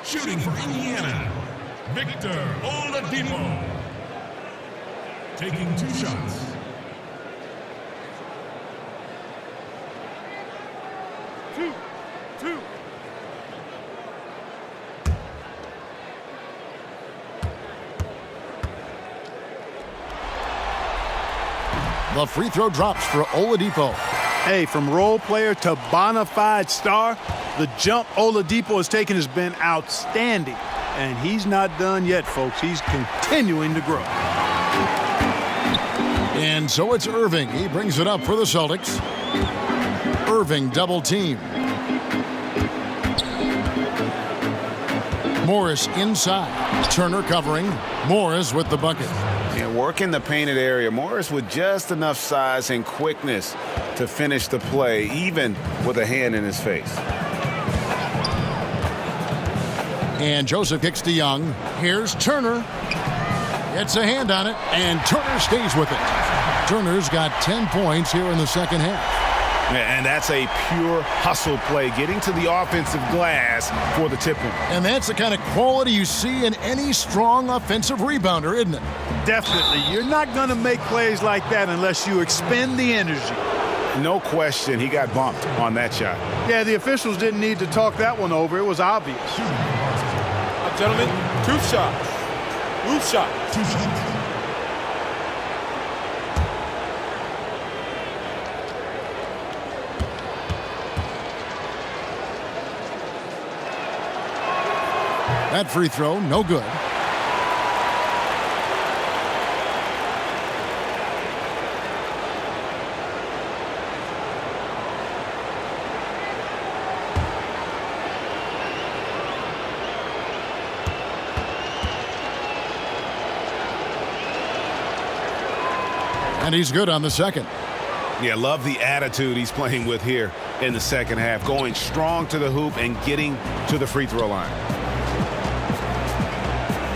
Shooting for Indiana, Victor Oladipo. Taking 2 shots. Two. The free throw drops for Oladipo. Hey, from role player to bona fide star, the jump Oladipo has taken has been outstanding. And he's not done yet, folks. He's continuing to grow. And so it's Irving. He brings it up for the Celtics. Irving double team. Morris inside. Turner covering. Morris with the bucket. And working the painted area. Morris with just enough size and quickness to finish the play, even with a hand in his face. And Joseph kicks to Young. Here's Turner. Gets a hand on it, and Turner stays with it. Turner's got 10 points here in the second half. And that's a pure hustle play, getting to the offensive glass for the tip-in. And that's the kind of quality you see in any strong offensive rebounder, isn't it? Definitely. You're not going to make plays like that unless you expend the energy. No question, he got bumped on that shot. Yeah, the officials didn't need to talk that one over. It was obvious. Gentlemen, 2 shots. Roof shot. 2 shots. That free throw, no good. And he's good on the second. Yeah, love the attitude he's playing with here in the second half. Going strong to the hoop and getting to the free throw line.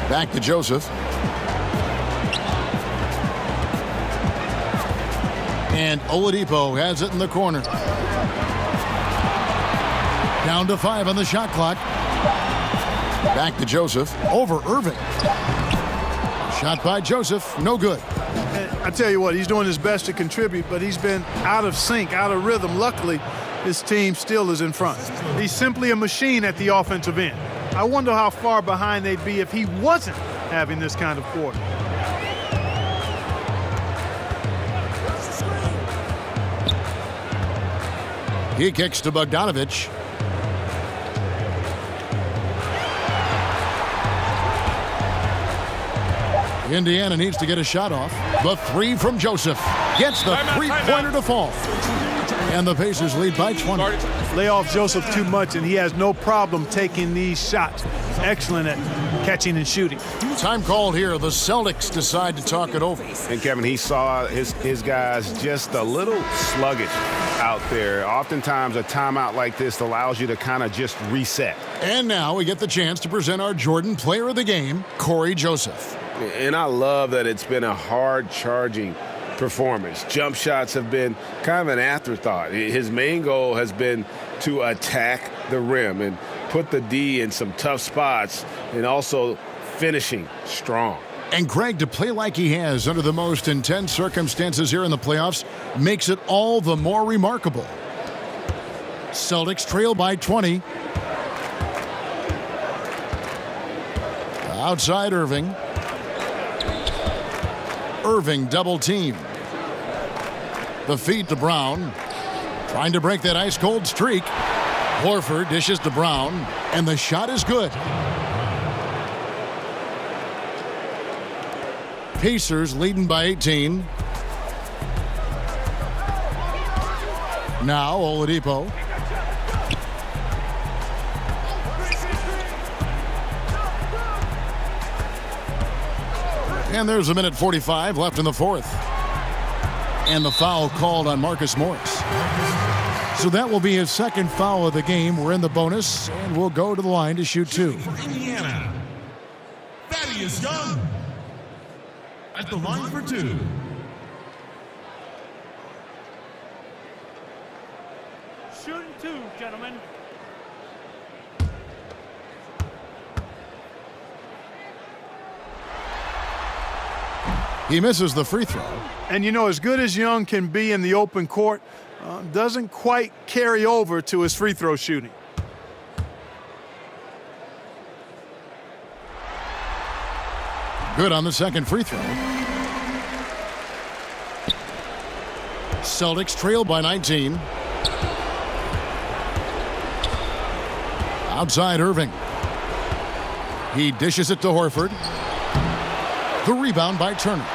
Back to Joseph. And Oladipo has it in the corner. Down to 5 on the shot clock. Back to Joseph. Over Irving. Shot by Joseph. No good. I tell you what, he's doing his best to contribute, but he's been out of sync, out of rhythm. Luckily, his team still is in front. He's simply a machine at the offensive end. I wonder how far behind they'd be if he wasn't having this kind of quarter. He kicks to Bogdanovich. Indiana needs to get a shot off. The 3 from Joseph. Gets the three-pointer to fall. And the Pacers lead by 20. Lay off Joseph too much, and he has no problem taking these shots. Excellent at catching and shooting. Time called here. The Celtics decide to talk it over. And Kevin, he saw his guys just a little sluggish out there. Oftentimes a timeout like this allows you to kind of just reset. And now we get the chance to present our Jordan Player of the Game, Corey Joseph. And I love that it's been a hard-charging performance. Jump shots have been kind of an afterthought. His main goal has been to attack the rim and put the D in some tough spots and also finishing strong. And Greg, to play like he has under the most intense circumstances here in the playoffs makes it all the more remarkable. Celtics trail by 20. Outside Irving. Irving double team. The feed to Brown. Trying to break that ice-cold streak. Horford dishes to Brown, and the shot is good. Pacers leading by 18. Now Oladipo. And there's 1:45 left in the fourth. And the foul called on Marcus Morris. So that will be his second foul of the game. We're in the bonus, and we'll go to the line to shoot two. For Indiana, Thaddeus Young. At the line for two. Shooting two, gentlemen. He misses the free throw. And you know, as good as Young can be in the open court, doesn't quite carry over to his free throw shooting. Good on the second free throw. Celtics trail by 19. Outside Irving. He dishes it to Horford. The rebound by Turner.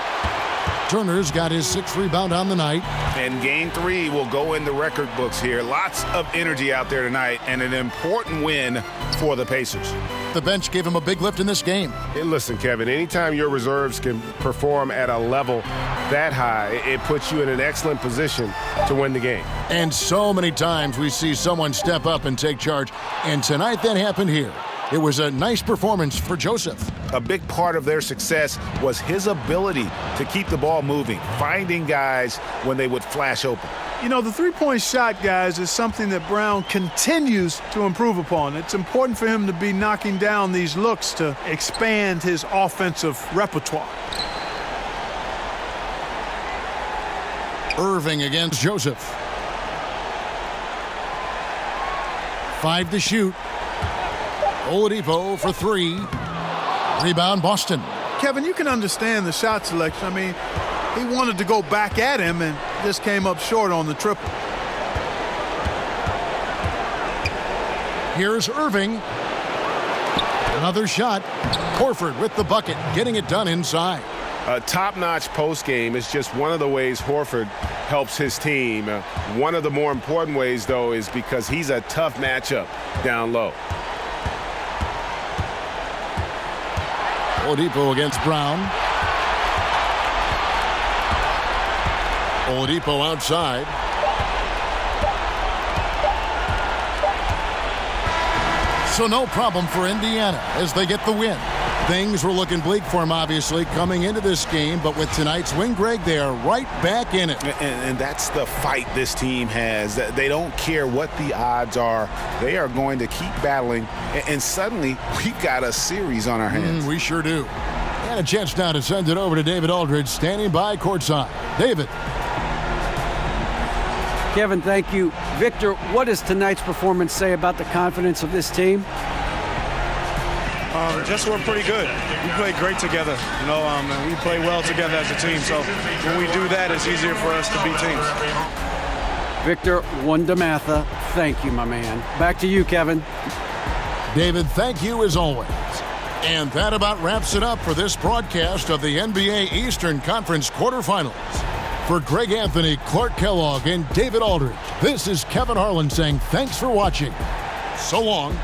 Turner's got his 6th rebound on the night. And game 3 will go in the record books here. Lots of energy out there tonight and an important win for the Pacers. The bench gave him a big lift in this game. And listen, Kevin, anytime your reserves can perform at a level that high, it puts you in an excellent position to win the game. And so many times we see someone step up and take charge. And tonight that happened here. It was a nice performance for Joseph. A big part of their success was his ability to keep the ball moving, finding guys when they would flash open. You know, the three-point shot, guys, is something that Brown continues to improve upon. It's important for him to be knocking down these looks to expand his offensive repertoire. Irving against Joseph. 5 to shoot. Oladipo for 3. Rebound Boston. Kevin, you can understand the shot selection. I mean, he wanted to go back at him and just came up short on the triple. Here's Irving. Another shot. Horford with the bucket, getting it done inside. A top-notch post game is just one of the ways Horford helps his team. One of the more important ways, though, is because he's a tough matchup down low. Oladipo against Brown. Oladipo outside. So no problem for Indiana as they get the win. Things were looking bleak for him, obviously, coming into this game, but with tonight's win, Greg, they are right back in it. And that's the fight this team has. They don't care what the odds are. They are going to keep battling, and suddenly we've got a series on our hands. We sure do. And a chance now to send it over to David Aldridge, standing by courtside. David. Kevin, thank you. Victor, what does tonight's performance say about the confidence of this team? Just we're pretty good. We play great together, you know, and we play well together as a team. So when we do that, it's easier for us to beat teams. Victor Wondermatha, thank you, my man. Back to you, Kevin. David, thank you as always. And that about wraps it up for this broadcast of the NBA Eastern Conference quarterfinals. For Greg Anthony, Clark Kellogg, and David Aldridge, this is Kevin Harlan saying thanks for watching. So long.